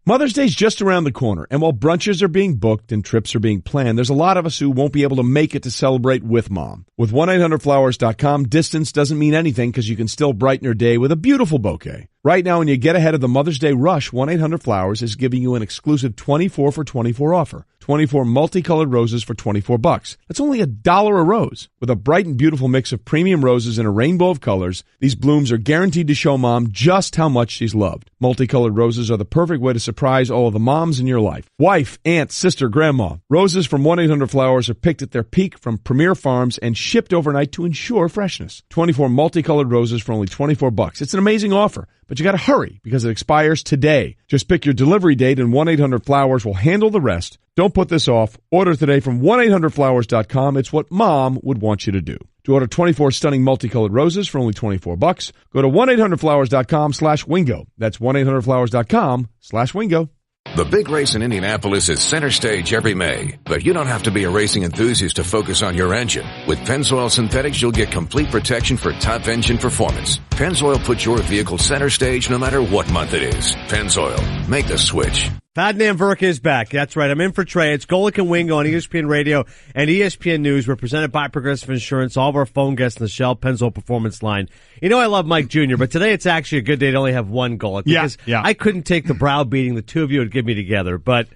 Mother's Day's just around the corner, and while brunches are being booked and trips are being planned, there's a lot of us who won't be able to make it to celebrate with Mom. With 1-800-Flowers.com, distance doesn't mean anything because you can still brighten her day with a beautiful bouquet. Right now, when you get ahead of the Mother's Day rush, 1-800-Flowers is giving you an exclusive 24 for 24 offer. 24 multicolored roses for $24. That's only $1 a rose. With a bright and beautiful mix of premium roses in a rainbow of colors, these blooms are guaranteed to show Mom just how much she's loved. Multicolored roses are the perfect way to surprise all of the moms in your life. Wife, aunt, sister, grandma. Roses from 1-800-Flowers are picked at their peak from premier farms and shipped overnight to ensure freshness. 24 multicolored roses for only $24. It's an amazing offer, but you got to hurry because it expires today. Just pick your delivery date and 1-800-Flowers will handle the rest. Don't put this off. Order today from 1-800-Flowers.com. It's what Mom would want you to do. To order 24 stunning multicolored roses for only $24, go to 1-800-Flowers.com/Wingo. That's 1-800-Flowers.com/Wingo. The big race in Indianapolis is center stage every May, but you don't have to be a racing enthusiast to focus on your engine. With Pennzoil Synthetics, you'll get complete protection for top engine performance. Pennzoil puts your vehicle center stage no matter what month it is. Pennzoil, make the switch. Adnan Virk is back. That's right. I'm in for Trey. It's Golic and Wingo on ESPN Radio and ESPN News. We're presented by Progressive Insurance. All of our phone guests in the Shell Pennzoil Performance line. You know I love Mike Jr., but today it's actually a good day to only have one Golic. Because I couldn't take the browbeating the two of you would give me together. But,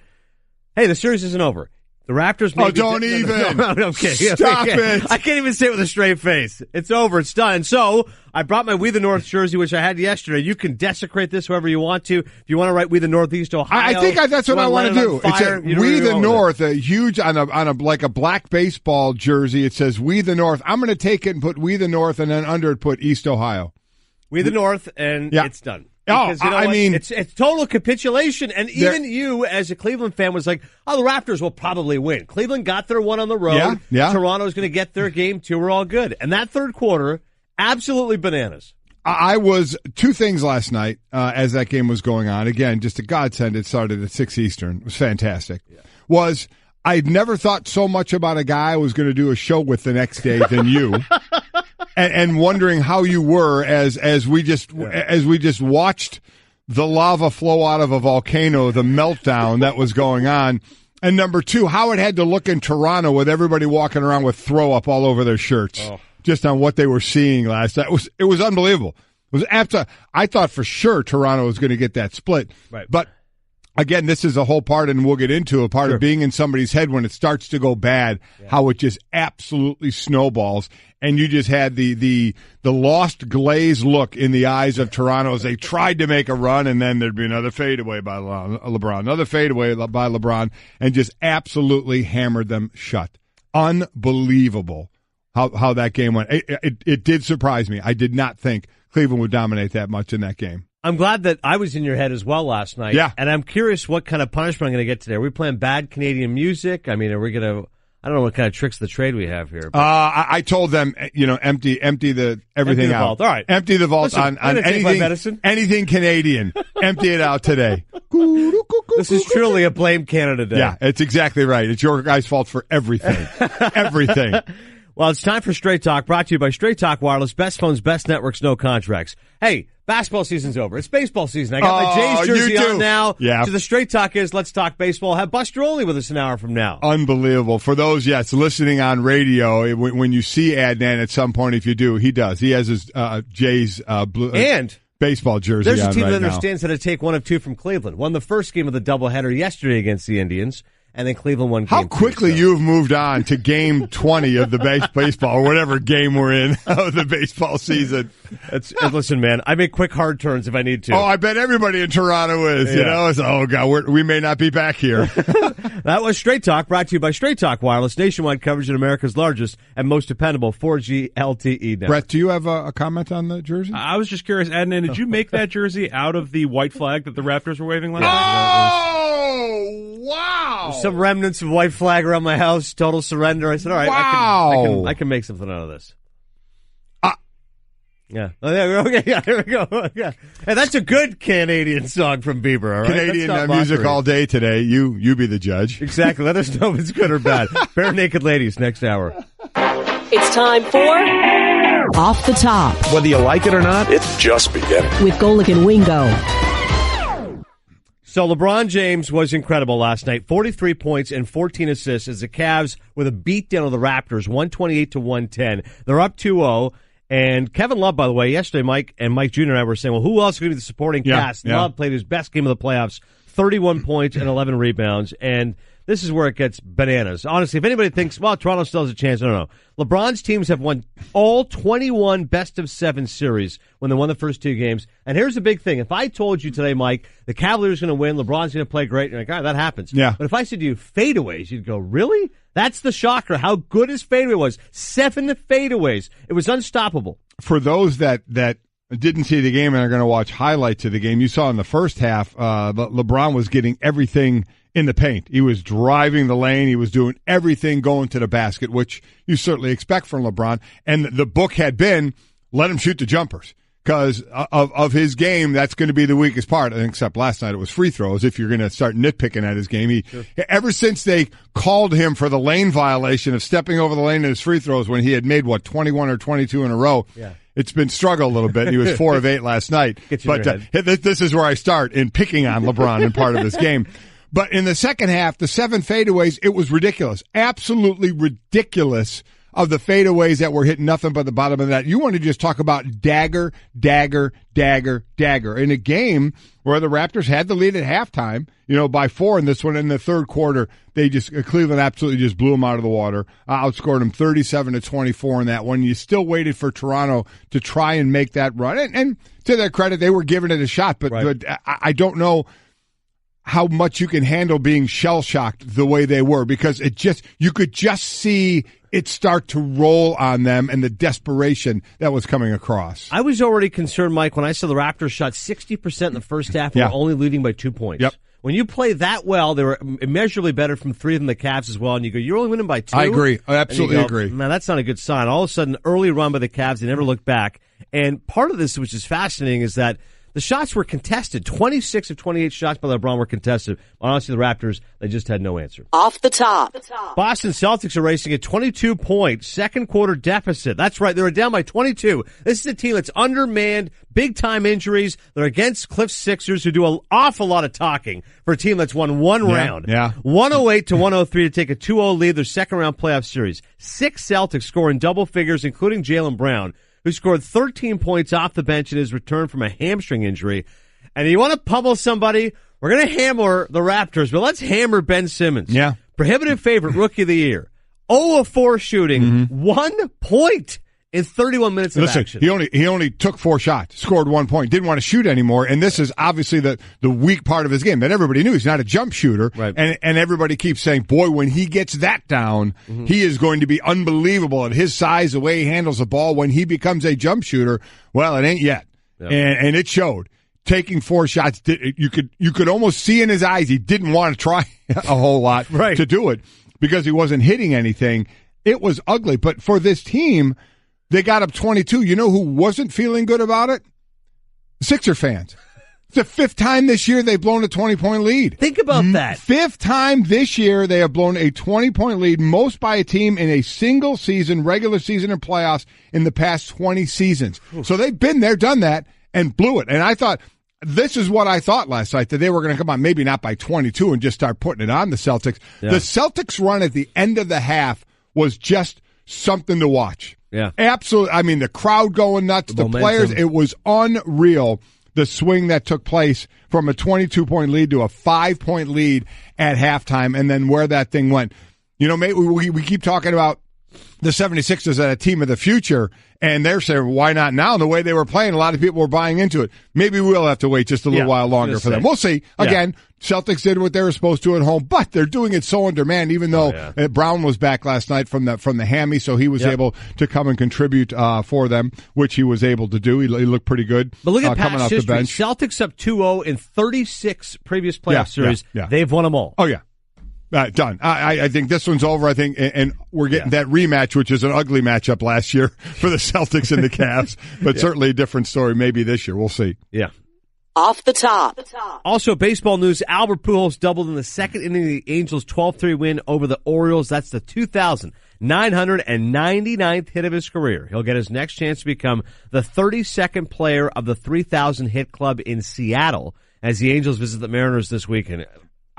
hey, the series isn't over. The Raptors may don't even. No, okay. Stop it. I can't even say it with a straight face. It's over. It's done. So I brought my We the North jersey, which I had yesterday. You can desecrate this however you want to. If you want to write We the Northeast Ohio. I think that's what I want to do. It says We the North, a huge, on a like a black baseball jersey. It says We the North. I'm going to take it and put We the North, and then under it put East Ohio. We the North, and it's done. Because, I mean, it's total capitulation, and even you, as a Cleveland fan, was like, "Oh, the Raptors will probably win." Cleveland got their one on the road. Yeah. Toronto's going to get their game too. We're all good, and that third quarter, absolutely bananas. I was two things last night as that game was going on. Again, just a godsend. It started at 6 Eastern. It was fantastic. Yeah. I'd never thought so much about a guy I was going to do a show with the next day than you. And wondering how you were as we just watched the lava flow out of a volcano, the meltdown that was going on. And number two, how it had to look in Toronto with everybody walking around with throw up all over their shirts, just on what they were seeing last night. It was unbelievable. It was I thought for sure Toronto was going to get that split, right. But. Again, this is a whole part, and we'll get into a part of being in somebody's head when it starts to go bad, how it just absolutely snowballs. And you just had the lost glaze look in the eyes of Toronto as they tried to make a run, and then there'd be another fadeaway by LeBron, another fadeaway by LeBron, and just absolutely hammered them shut. Unbelievable how that game went. It did surprise me. I did not think Cleveland would dominate that much in that game. I'm glad that I was in your head as well last night. Yeah. And I'm curious what kind of punishment I'm going to get today. Are we playing bad Canadian music? I mean, are we going to, I don't know what kind of tricks of the trade we have here. I told them, empty the everything out. Vault. All right. Empty the vault. Listen, on anything Canadian. Empty it out today. This is truly a blame Canada day. Yeah, it's exactly right. It's your guys' fault for everything. Everything. Well, it's time for Straight Talk, brought to you by Straight Talk Wireless. Best phones, best networks, no contracts. Hey, basketball season's over. It's baseball season. I got my Jays jersey on now. Yeah. So the Straight Talk is Let's Talk Baseball. Have Buster Olney with us an hour from now. Unbelievable. For those, listening on radio, when you see Adnan at some point, if you do, he does. He has his Jays blue and baseball jersey there's on a team right that understands how to take one of two from Cleveland. Won the first game of the doubleheader yesterday against the Indians. And then Cleveland won game How quickly you've moved on to game 20 of the baseball, or whatever game we're in of the baseball season. Listen, man, I make quick hard turns if I need to. Oh, I bet everybody in Toronto is, It's, God, we may not be back here. That was Straight Talk, brought to you by Straight Talk Wireless, nationwide coverage in America's largest and most dependable 4G LTE network. Brett, do you have a comment on the jersey? I was just curious, Adnan, did you make that jersey out of the white flag that the Raptors were waving last night? Oh, wow. There's some remnants of white flag around my house, total surrender. I said, all right, I can make something out of this. Yeah. Oh, yeah. Okay. Yeah. Here we go. Yeah. Hey, that's a good Canadian song from Bieber. All right? Canadian music all day today. You be the judge. Exactly. Let us know if it's good or bad. Bare Naked Ladies next hour. It's time for Off the Top. Whether you like it or not, it's just beginning. With Golic and Wingo. So LeBron James was incredible last night. 43 points and 14 assists as the Cavs with a beatdown of the Raptors, 128-110. They're up 2-0. And Kevin Love, by the way, yesterday Mike Jr. and I were saying, well, who else is going to be the supporting cast? Yeah. Love played his best game of the playoffs, 31 points and 11 rebounds. And this is where it gets bananas. Honestly, if anybody thinks, well, Toronto still has a chance, no. LeBron's teams have won all 21 best-of-7 series when they won the first two games. And here's the big thing. If I told you today, Mike, the Cavaliers are going to win, LeBron's going to play great, you're like, all right, that happens. Yeah. But if I said to you fadeaways, you'd go, really? That's the shocker, how good his fadeaway was. 7 fadeaways. It was unstoppable. For those that didn't see the game and are going to watch highlights of the game, you saw in the first half, LeBron was getting everything in the paint. He was driving the lane. He was doing everything going to the basket, which you certainly expect from LeBron. And the book had been, let him shoot the jumpers. Because of his game, that's going to be the weakest part. Except last night it was free throws. If you're going to start nitpicking at his game, ever since they called him for the lane violation of stepping over the lane in his free throws when he had made 21 or 22 in a row, it's been struggle a little bit. He was 4 of 8 last night. But this is where I start in picking on LeBron in part of his game. But in the second half, the 7 fadeaways, it was ridiculous, absolutely ridiculous. Of the fadeaways that were hitting nothing but the bottom of that. You want to just talk about dagger, dagger, dagger, dagger. In a game where the Raptors had the lead at halftime, by 4 in this one. In the third quarter, Cleveland absolutely just blew them out of the water, outscored them 37-24 in that one. You still waited for Toronto to try and make that run. And to their credit, they were giving it a shot, but I don't know how much you can handle being shell-shocked the way they were, because you could just see it start to roll on them and the desperation that was coming across. I was already concerned, Mike, when I saw the Raptors shot 60% in the first half and were only leading by 2 points. Yep. When you play that well, they were immeasurably better from 3 than the Cavs as well, and you go, you're only winning by 2? I agree. I absolutely agree. Man, that's not a good sign. All of a sudden, early run by the Cavs, they never looked back. And part of this, which is fascinating, is that the shots were contested. 26 of 28 shots by LeBron were contested. Honestly, the Raptors, they just had no answer. Off the top. Boston Celtics are racing a 22-point second-quarter deficit. That's right. They were down by 22. This is a team that's undermanned, big-time injuries. They're against Cliff Sixers, who do an awful lot of talking for a team that's won one round. Yeah. 108-103 to take a 2-0 lead, their second-round playoff series. 6 Celtics score in double figures, including Jaylen Brown, who scored 13 points off the bench in his return from a hamstring injury. And you want to pummel somebody, we're going to hammer the Raptors, but let's hammer Ben Simmons. Yeah. Prohibitive favorite, rookie of the year. 0 of 4 shooting, 1 point in 31 minutes of action. He only took 4 shots, scored 1 point, didn't want to shoot anymore, and this is obviously the weak part of his game that everybody knew. He's not a jump shooter, right. And everybody keeps saying, boy, when he gets that down, he is going to be unbelievable at his size, the way he handles the ball. When he becomes a jump shooter, well, it ain't yet, and it showed. Taking 4 shots, you could almost see in his eyes he didn't want to try a whole lot to do it because he wasn't hitting anything. It was ugly, but for this team, they got up 22. You know who wasn't feeling good about it? Sixer fans. It's the 5th time this year they've blown a 20-point lead. Think about that. 5th time this year they have blown a 20-point lead, most by a team in a single season, regular season, and playoffs in the past 20 seasons. So they've been there, done that, and blew it. And I thought, this is what I thought last night, that they were going to come on, maybe not by 22 and just start putting it on the Celtics. Yeah. The Celtics run at the end of the half was just something to watch. Yeah. Absolutely. I mean, the crowd going nuts, the players, it was unreal, the swing that took place from a 22-point lead to a 5-point lead at halftime, and then where that thing went. Maybe we keep talking about the 76ers as a team of the future, and they're saying, why not now? The way they were playing, a lot of people were buying into it. Maybe we'll have to wait just a little while longer for them. We'll see. Again, Celtics did what they were supposed to at home, but they're doing it so undermanned, even though Brown was back last night from the hammy, so he was able to come and contribute for them, which he was able to do. He looked pretty good. But look at coming past off history. the bench. Celtics up 2-0 in 36 previous playoff series. They've won them all. Oh, yeah. Done. I think this one's over. I think, and we're getting that rematch, which is an ugly matchup last year for the Celtics and the Cavs, but certainly a different story maybe this year. We'll see. Yeah. Off the top. Also, baseball news, Albert Pujols doubled in the second inning of the Angels' 12-3 win over the Orioles. That's the 2,999th hit of his career. He'll get his next chance to become the 32nd player of the 3,000 hit club in Seattle. as the Angels visit the Mariners this weekend.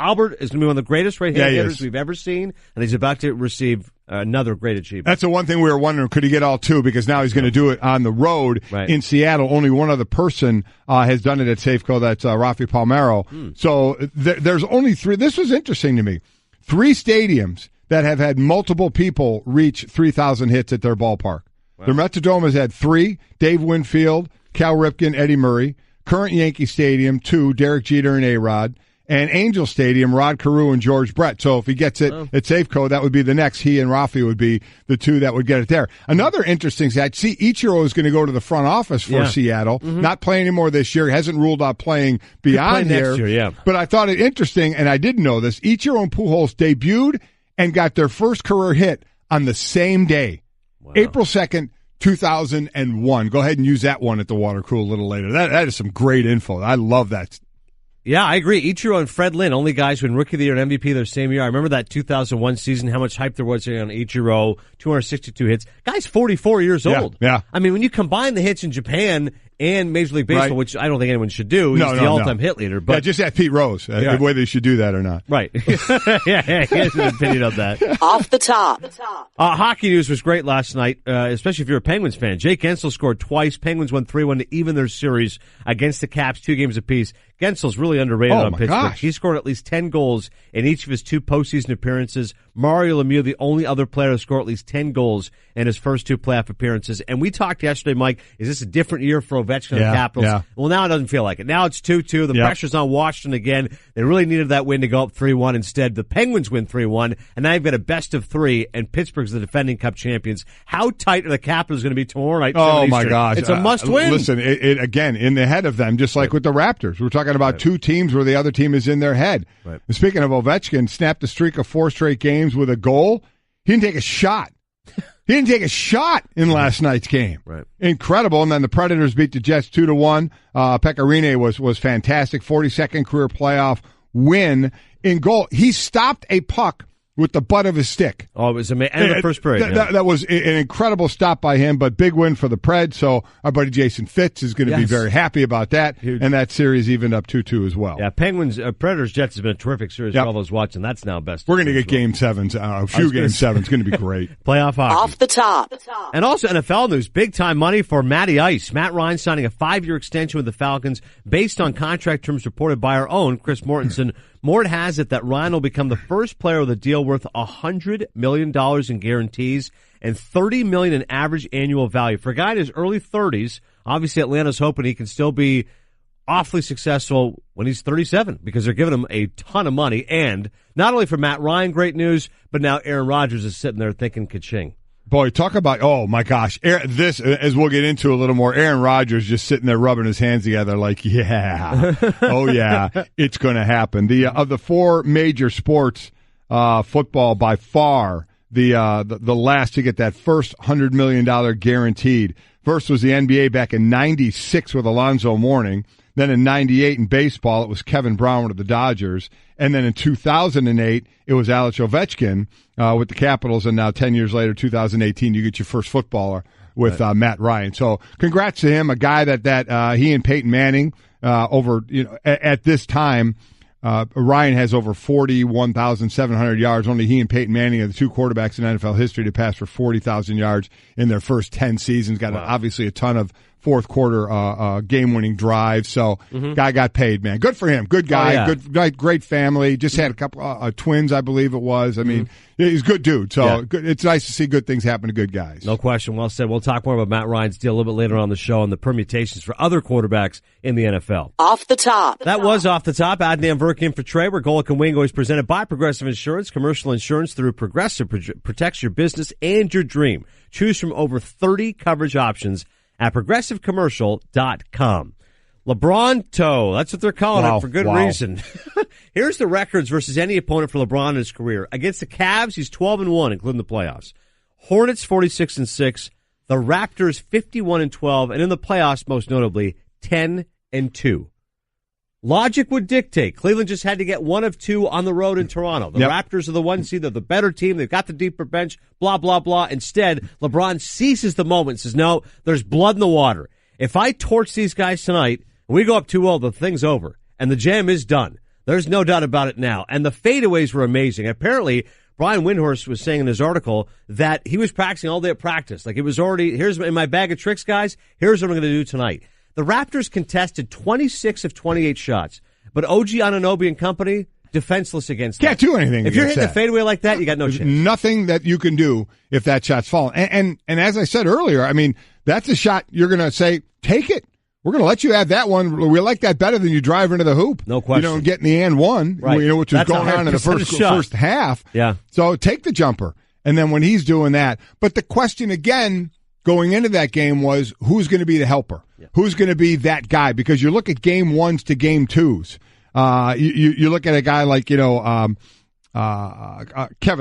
Albert is going to be one of the greatest right-handed hitters we've ever seen, and he's about to receive another great achievement. That's the one thing we were wondering, could he get all two? Because now he's going to do it on the road in Seattle. Only one other person has done it at Safeco. That's Rafi Palmeiro. So there's only three. This was interesting to me. 3 stadiums that have had multiple people reach 3,000 hits at their ballpark. Wow. The Metrodome has had 3, Dave Winfield, Cal Ripken, Eddie Murray. Current Yankee Stadium, 2, Derek Jeter and A-Rod. And Angel Stadium, Rod Carew and George Brett. So if he gets it at Safeco, that would be the next. He and Rafi would be the 2 that would get it there. Another interesting stat, see, Ichiro is going to go to the front office for Seattle. Not playing anymore this year. Hasn't ruled out playing beyond next year, But I thought it interesting, and I didn't know this, Ichiro and Pujols debuted and got their first career hit on the same day. Wow. April 2nd, 2001. Go ahead and use that one at the water cooler a little later. That is some great info. I love that. Yeah, I agree. Ichiro and Fred Lynn, only guys who win Rookie of the Year and MVP their same year. I remember that 2001 season, how much hype there was on Ichiro, 262 hits. Guy's 44 years old. Yeah. I mean, when you combine the hits in Japan and Major League Baseball, which I don't think anyone should do, he's the all-time hit leader. But just ask Pete Rose whether they should do that or not. Right. He has an opinion on that. Off the top. Hockey news was great last night, especially if you're a Penguins fan. Jake Guentzel scored twice. Penguins won 3-1 to even their series against the Caps, 2 games apiece. Guentzel's really underrated on Pittsburgh. Gosh. He scored at least 10 goals in each of his 2 postseason appearances. Mario Lemieux, the only other player to score at least 10 goals in his first 2 playoff appearances. And we talked yesterday, Mike, is this a different year for Ovechkin and the Capitals? Yeah. Well, now it doesn't feel like it. Now it's 2-2. The pressure's on Washington again. They really needed that win to go up 3-1. Instead, the Penguins win 3-1, and now you've got a best of 3, and Pittsburgh's the defending Cup champions. How tight are the Capitals going to be tomorrow night? Oh, my gosh. It's a must-win. Listen, it again, in the head of them, just like with the Raptors. We're talking about 2 teams where the other team is in their head. Right. And speaking of Ovechkin, snapped a streak of 4 straight games with a goal. He didn't take a shot. He didn't take a shot in last night's game. Right. Incredible. And then the Predators beat the Jets 2-1. Pekka Rinne was fantastic. 42nd career playoff win in goal. He stopped a puck with the butt of his stick. Oh, it was amazing. And the first period. That was an incredible stop by him, but big win for the Preds. So our buddy Jason Fitz is going to be very happy about that. Huge. And that series evened up 2-2 as well. Yeah, Penguins, Predators, Jets has been a terrific series for all those watching. That's now best. We're going to get Game 7s, a few Game 7s. It's going to be great. Playoff hockey. Off the top. And also NFL news, big-time money for Matty Ice. Matt Ryan signing a 5-year extension with the Falcons based on contract terms reported by our own Chris Mortensen. Mort has it that Ryan will become the first player with a deal worth $100 million in guarantees and $30 million in average annual value. For a guy in his early 30s, obviously Atlanta's hoping he can still be awfully successful when he's 37 because they're giving him a ton of money. And not only for Matt Ryan, great news, but now Aaron Rodgers is sitting there thinking ka-ching. Boy, talk about, oh my gosh, this, as we'll get into a little more, Aaron Rodgers just sitting there rubbing his hands together like, oh yeah, it's going to happen. Of the 4 major sports, football by far, the last to get that first $100 million guaranteed. First was the NBA back in 96 with Alonzo Mourning. Then in 98 in baseball, it was Kevin Brown with the Dodgers. And then in 2008, it was Alex Ovechkin with the Capitals. And now 10 years later, 2018, you get your first footballer with Matt Ryan. So congrats to him, a guy that he and Peyton Manning at this time, Ryan has over 41,700 yards. Only he and Peyton Manning are the 2 quarterbacks in NFL history to pass for 40,000 yards in their first 10 seasons. Got obviously a ton of fourth quarter game-winning drives. So guy got paid, man. Good for him. Good guy. Good, great family. Just had a couple twins, I believe it was. I mean, he's a good dude. So it's nice to see good things happen to good guys. No question. Well said. We'll talk more about Matt Ryan's deal a little bit later on the show and the permutations for other quarterbacks in the NFL. Off the top. That was Off the Top. Adnan Virk in for Trey. Where Golic and Wingo is presented by Progressive Insurance. Commercial insurance through Progressive protects your business and your dream. Choose from over 30 coverage options at progressivecommercial.com. LeBron toe. That's what they're calling it for good reason. Here's the records versus any opponent for LeBron in his career. Against the Cavs, he's 12-1, including the playoffs. Hornets, 46-6. The Raptors, 51-12. And in the playoffs, most notably, 10-2. Logic would dictate Cleveland just had to get 1 of 2 on the road in Toronto. The Raptors are the 1 seed. They're the better team. They've got the deeper bench, blah, blah, blah. Instead, LeBron seizes the moment and says, no, there's blood in the water. If I torch these guys tonight and we go up 2-0, the thing's over. and the jam is done. There's no doubt about it now. And the fadeaways were amazing. Apparently, Brian Windhorst was saying in his article that he was practicing all day at practice. Like it was already, here's in my bag of tricks, guys. Here's what I'm going to do tonight. The Raptors contested 26 of 28 shots, but OG Anunoby and company, defenseless against Can't do anything. If you're hitting a fadeaway like that, you got no There's chance. nothing that you can do if that shot's falling. And as I said earlier, I mean, that's a shot you're going to say, take it. We're going to let you have that one. We like that better than you drive into the hoop. No question. You know, getting the and one, right. Which was going on in the first half. Yeah. So take the jumper. And then when he's doing that. But the question again going into that game was, who's going to be the helper? Yeah. Who's going to be that guy? Because you look at game ones to game twos. You look at a guy like, Kevin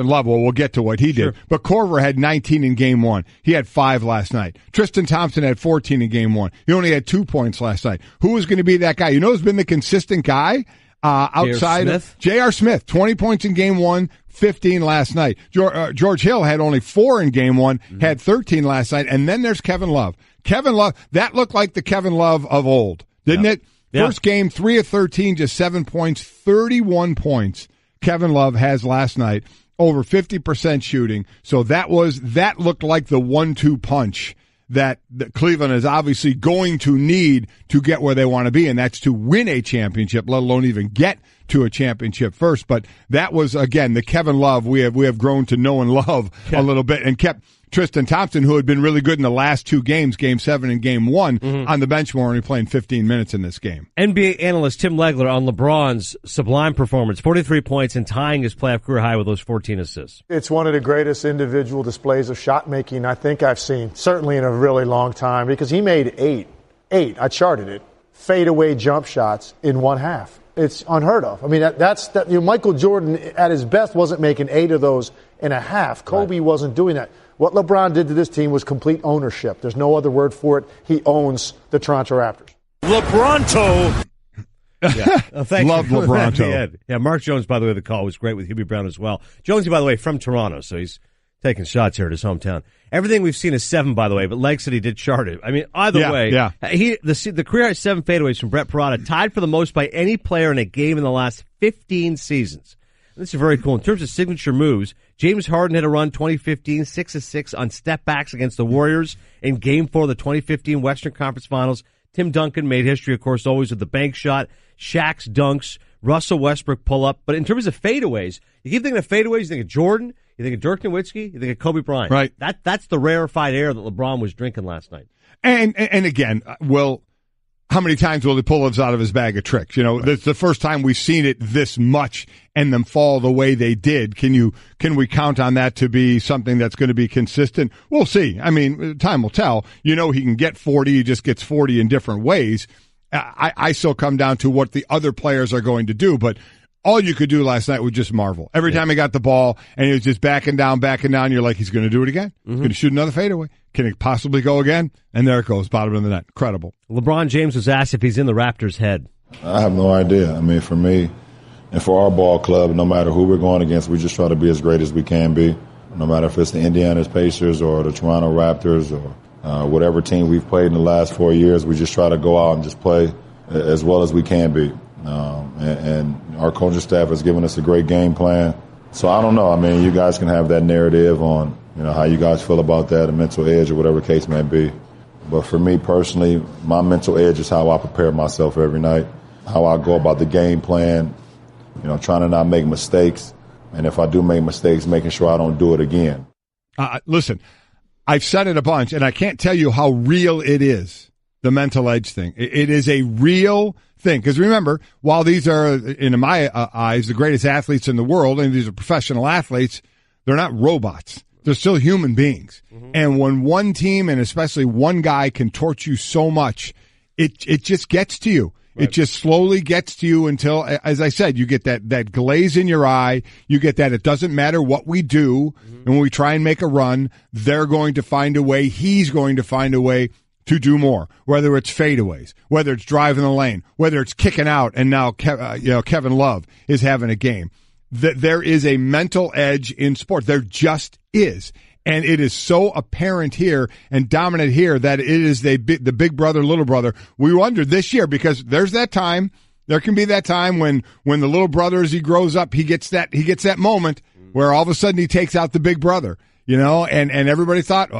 Love. Well, we'll get to what he did. But Korver had 19 in game one. He had 5 last night. Tristan Thompson had 14 in game one. He only had 2 points last night. Who is going to be that guy? You know who's been the consistent guy outside of J.R. Smith? 20 points in game one, 15 last night. George Hill had only 4 in game one, had 13 last night. And then there's Kevin Love. Kevin Love, that looked like the Kevin Love of old, didn't it? Yeah. First game, 3 of 13, just 7 points, 31 points. Kevin Love has last night, over 50% shooting. So that looked like the 1-2 punch that Cleveland is obviously going to need to get where they want to be, and that's to win a championship, let alone even get to a championship first. But that was, again, the Kevin Love we have grown to know and love a little bit, and kept Tristan Thompson, who had been really good in the last 2 games, Game 7 and Game 1, on the bench more, only playing 15 minutes in this game. NBA analyst Tim Legler on LeBron's sublime performance, 43 points and tying his playoff career high with those 14 assists. It's one of the greatest individual displays of shot making I think I've seen, certainly in a really long time, because he made 8, I charted it, fadeaway jump shots in one half. It's unheard of. I mean, Michael Jordan at his best wasn't making 8 of those in a half. Kobe wasn't doing that. What LeBron did to this team was complete ownership. There's no other word for it. He owns the Toronto Raptors. LeBronto. Yeah. Thank Love you. LeBronto. Yeah, Mark Jones, by the way, the call was great with Hubie Brown as well. Jonesy, by the way, from Toronto, so he's taking shots here at his hometown. Everything we've seen is 7, by the way, but Leg said he did chart it. I mean, either way, the career high 7 fadeaways from Brett Parada, tied for the most by any player in a game in the last 15 seasons. This is very cool. In terms of signature moves, James Harden hit a run 2015, 6 of 6 on step backs against the Warriors in Game 4 of the 2015 Western Conference Finals. Tim Duncan made history, of course, always with the bank shot. Shaq's dunks, Russell Westbrook pull up. But in terms of fadeaways, you keep thinking of fadeaways, you think of Jordan, you think of Dirk Nowitzki, you think of Kobe Bryant. Right. That's the rarefied air that LeBron was drinking last night. And again, how many times will he pull us out of his bag of tricks? You know, That's the first time we've seen it this much and them fall the way they did. Can we count on that to be something that's going to be consistent? We'll see. I mean, time will tell. You know, he can get 40. He just gets 40 in different ways. I still come down to what the other players are going to do, but all you could do last night was just marvel. Every time he got the ball and he was just backing down, you're like, he's going to do it again. He's going to shoot another fadeaway. Can it possibly go again? And there it goes, bottom of the net. Incredible. LeBron James was asked if he's in the Raptors' head. I have no idea. I mean, for me and for our ball club, no matter who we're going against, we just try to be as great as we can be. No matter if it's the Indiana Pacers or the Toronto Raptors or whatever team we've played in the last 4 years, we just try to go out and just play as well as we can be. And our coaching staff has given us a great game plan. So I don't know. I mean, you guys can have that narrative on, how you guys feel about that, a mental edge or whatever the case may be. But for me personally, my mental edge is how I prepare myself every night, how I go about the game plan, trying to not make mistakes. And if I do make mistakes, making sure I don't do it again. Listen, I've said it a bunch, and I can't tell you how real it is, the mental edge thing. It is a real thing. Because remember, while these are, in my eyes, the greatest athletes in the world, and these are professional athletes, they're not robots. They're still human beings. Mm-hmm. And when one team, and especially one guy, can torch you so much, it just gets to you. Right. It just slowly gets to you until, as I said, you get that glaze in your eye. You get that it doesn't matter what we do. Mm-hmm. And when we try and make a run, they're going to find a way. He's going to find a way to do more, whether it's fadeaways, whether it's driving the lane, whether it's kicking out, and now Kevin Love is having a game. There is a mental edge in sport. There just is. And it is so apparent here and dominant here that it is the big brother, little brother. We wondered this year, because there's that time There can be that time when the little brother, as he grows up, he gets that moment where all of a sudden he takes out the big brother, and everybody thought,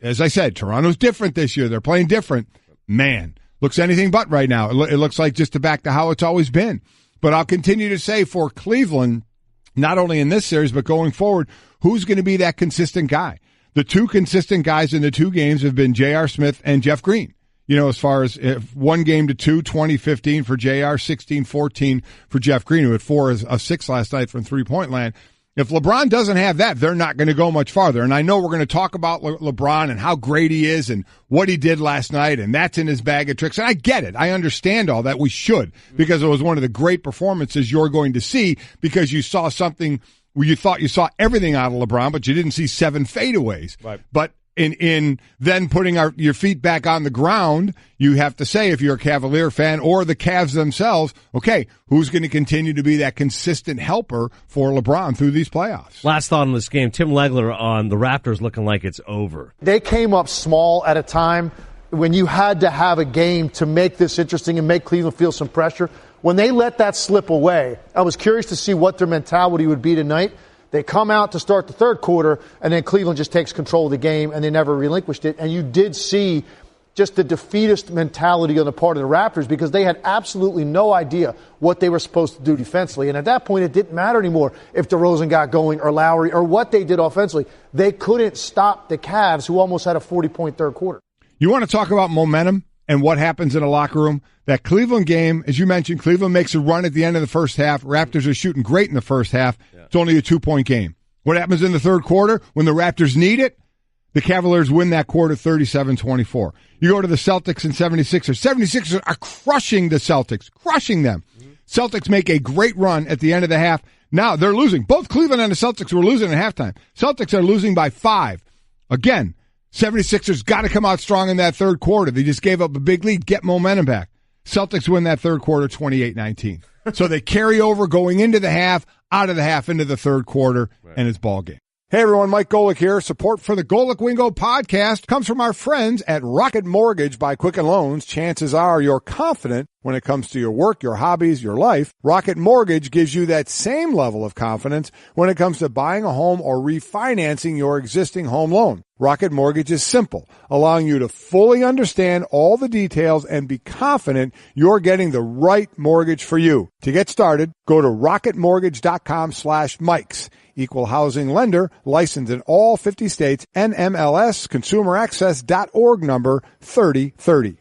as I said, Toronto's different this year. They're playing different. Man, looks anything but right now. It looks like just back to how it's always been. But I'll continue to say for Cleveland, not only in this series, but going forward, who's going to be that consistent guy? The two consistent guys in the two games have been J.R. Smith and Jeff Green. As far as 1 game to 2, 20-15 for JR, 16-14 for Jeff Green, who had 4 of 6 last night from three-point land. If LeBron doesn't have that, they're not going to go much farther. And I know we're going to talk about LeBron and how great he is and what he did last night, and that's in his bag of tricks. And I get it. I understand all that. We should, because it was one of the great performances you're going to see, because you saw something where you thought you saw everything out of LeBron, but you didn't see 7 fadeaways. Right. But in then putting your feet back on the ground, you have to say, if you're a Cavalier fan or the Cavs themselves, okay, who's going to continue to be that consistent helper for LeBron through these playoffs? Last thought on this game, Tim Legler on the Raptors looking like it's over. They came up small at a time when you had to have a game to make this interesting and make Cleveland feel some pressure. When they let that slip away, I was curious to see what their mentality would be tonight. They come out to start the third quarter, and then Cleveland just takes control of the game, and they never relinquished it. And you did see just the defeatist mentality on the part of the Raptors, because they had absolutely no idea what they were supposed to do defensively. And at that point, it didn't matter anymore if DeRozan got going or Lowry or what they did offensively. They couldn't stop the Cavs, who almost had a 40-point third quarter. You want to talk about momentum and what happens in a locker room? That Cleveland game, as you mentioned, Cleveland makes a run at the end of the first half. Raptors are shooting great in the first half. Yeah. It's only a 2-point game. What happens in the third quarter when the Raptors need it? The Cavaliers win that quarter 37-24. You go to the Celtics and 76ers. 76ers are crushing the Celtics, crushing them. Mm-hmm. Celtics make a great run at the end of the half. Now they're losing. Both Cleveland and the Celtics were losing at halftime. Celtics are losing by 5. Again, 76ers got to come out strong in that third quarter. They just gave up a big lead, get momentum back. Celtics win that third quarter 28-19. So they carry over going into the half, out of the half, into the third quarter, and it's ball game. Hey everyone, Mike Golic here. Support for the Golic Wingo podcast comes from our friends at Rocket Mortgage by Quicken Loans. Chances are you're confident when it comes to your work, your hobbies, your life. Rocket Mortgage gives you that same level of confidence when it comes to buying a home or refinancing your existing home loan. Rocket Mortgage is simple, allowing you to fully understand all the details and be confident you're getting the right mortgage for you. To get started, go to rocketmortgage.com/Mikes. Equal housing lender, licensed in all 50 states, NMLS, consumeraccess.org number 3030.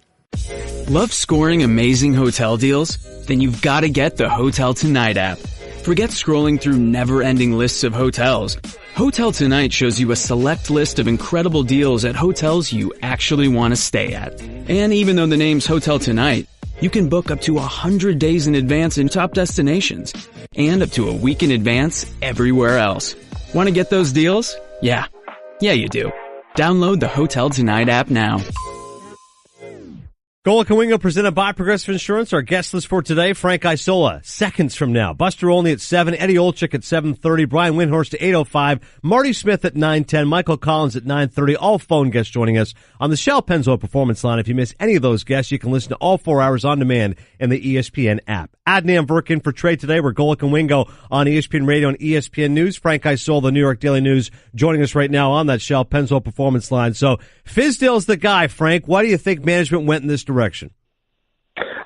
Love scoring amazing hotel deals? Then you've got to get the Hotel Tonight app. Forget scrolling through never-ending lists of hotels. Hotel Tonight shows you a select list of incredible deals at hotels you actually want to stay at. And even though the name's Hotel Tonight, you can book up to 100 days in advance in top destinations and up to a week in advance everywhere else. Want to get those deals? Yeah, you do. Download the Hotel Tonight app now. Golic and Wingo presented by Progressive Insurance. Our guest list for today, Frank Isola, seconds from now. Buster Olney at 7, Eddie Olczyk at 7:30, Brian Windhorst at 8:05, Marty Smith at 9:10, Michael Collins at 9:30. All phone guests joining us on the Shell Pennzoil Performance Line. If you miss any of those guests, you can listen to all 4 hours on demand in the ESPN app. Adnan Virk in for Trey today. We're Golic and Wingo on ESPN Radio and ESPN News. Frank Isola, the New York Daily News, joining us right now on that Shell Pennzoil Performance Line. So, Fizdale's the guy, Frank. Why do you think management went in this direction?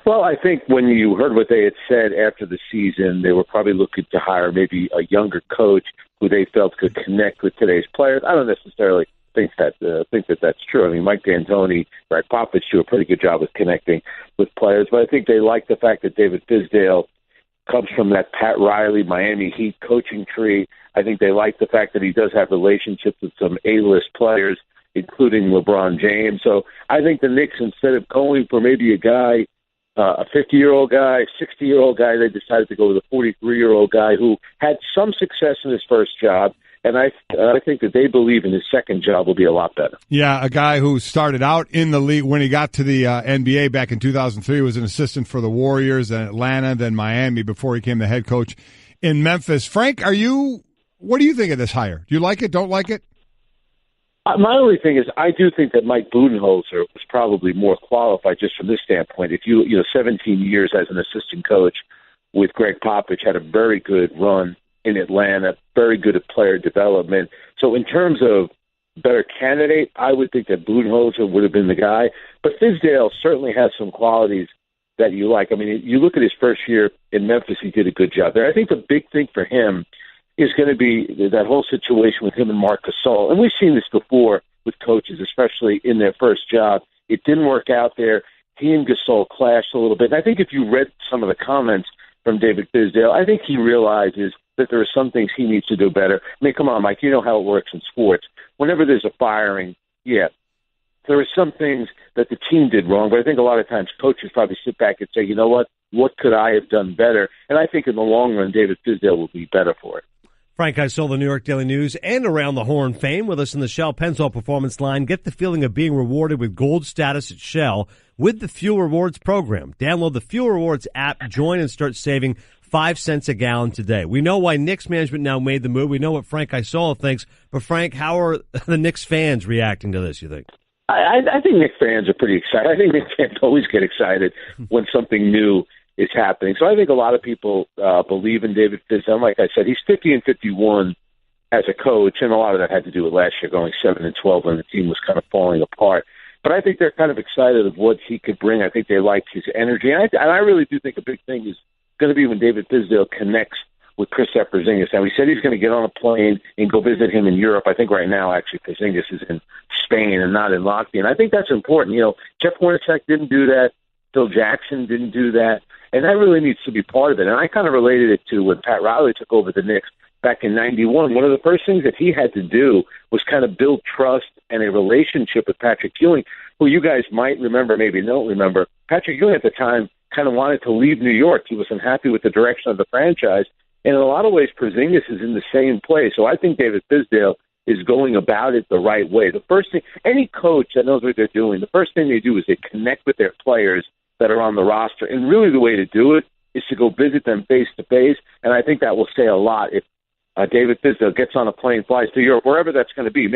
Well, I think when you heard what they had said after the season, they were probably looking to hire maybe a younger coach who they felt could connect with today's players. I don't necessarily think that's true. I mean, Mike D'Antoni, Greg Popovich do a pretty good job of connecting with players, but I think they like the fact that David Fizdale comes from that Pat Riley, Miami Heat coaching tree. I think they like the fact that he does have relationships with some A-list players, including LeBron James. So I think the Knicks, instead of going for maybe a guy, a 50-year-old guy, 60-year-old guy, they decided to go with a 43-year-old guy who had some success in his first job. And I think that they believe in his second job will be a lot better. Yeah, a guy who started out in the league when he got to the NBA back in 2003, was an assistant for the Warriors in Atlanta, then Miami, before he became the head coach in Memphis. Frank, what do you think of this hire? Do you like it, don't like it? My only thing is I do think that Mike Budenholzer was probably more qualified just from this standpoint. If you 17 years as an assistant coach with Greg Popovich, had a very good run in Atlanta, very good at player development. So in terms of better candidate, I would think that Budenholzer would have been the guy. But Fizdale certainly has some qualities that you like. I mean, you look at his first year in Memphis, he did a good job there. I think the big thing for him is going to be that whole situation with him and Mark Gasol. And we've seen this before with coaches, especially in their first job. It didn't work out there. He and Gasol clashed a little bit. And I think if you read some of the comments from David Fizdale, I think he realizes that there are some things he needs to do better. I mean, come on, Mike, you know how it works in sports. Whenever there's a firing, there are some things that the team did wrong, but I think a lot of times coaches probably sit back and say, you know what could I have done better? And I think in the long run, David Fizdale will be better for it. Frank Isola, New York Daily News, and Around the Horn fame with us in the Shell Pennzoil Performance Line. Get the feeling of being rewarded with gold status at Shell with the Fuel Rewards program. Download the Fuel Rewards app, join, and start saving 5 cents a gallon today. We know why Knicks management now made the move. We know what Frank Isola thinks. But, Frank, how are the Knicks fans reacting to this, you think? I think Knicks fans are pretty excited. I think Knicks fans always get excited when something new is happening. So I think a lot of people believe in David Fizdale. Like I said, he's 50-51 as a coach, and a lot of that had to do with last year going 7-12 when the team was kind of falling apart. But I think they're kind of excited of what he could bring. I think they like his energy. And I really do think a big thing is going to be when David Fizdale connects with Kristaps Porzingis. Now, he said he's going to get on a plane and go visit him in Europe. I think right now, actually, Porzingis is in Spain and not in Latvia. And I think that's important. You know, Jeff Hornacek didn't do that. Phil Jackson didn't do that. And that really needs to be part of it. And I kind of related it to when Pat Riley took over the Knicks back in 91. One of the first things that he had to do was kind of build trust and a relationship with Patrick Ewing, who you guys might remember, maybe don't remember. Patrick Ewing at the time kind of wanted to leave New York. He was unhappy with the direction of the franchise. And in a lot of ways, Porzingis is in the same place. So I think David Fizdale is going about it the right way. The first thing, any coach that knows what they're doing, the first thing they do is they connect with their players that are on the roster. And really the way to do it is to go visit them face-to-face. And I think that will say a lot if David Fizdale gets on a plane, flies to Europe, wherever that's going to be.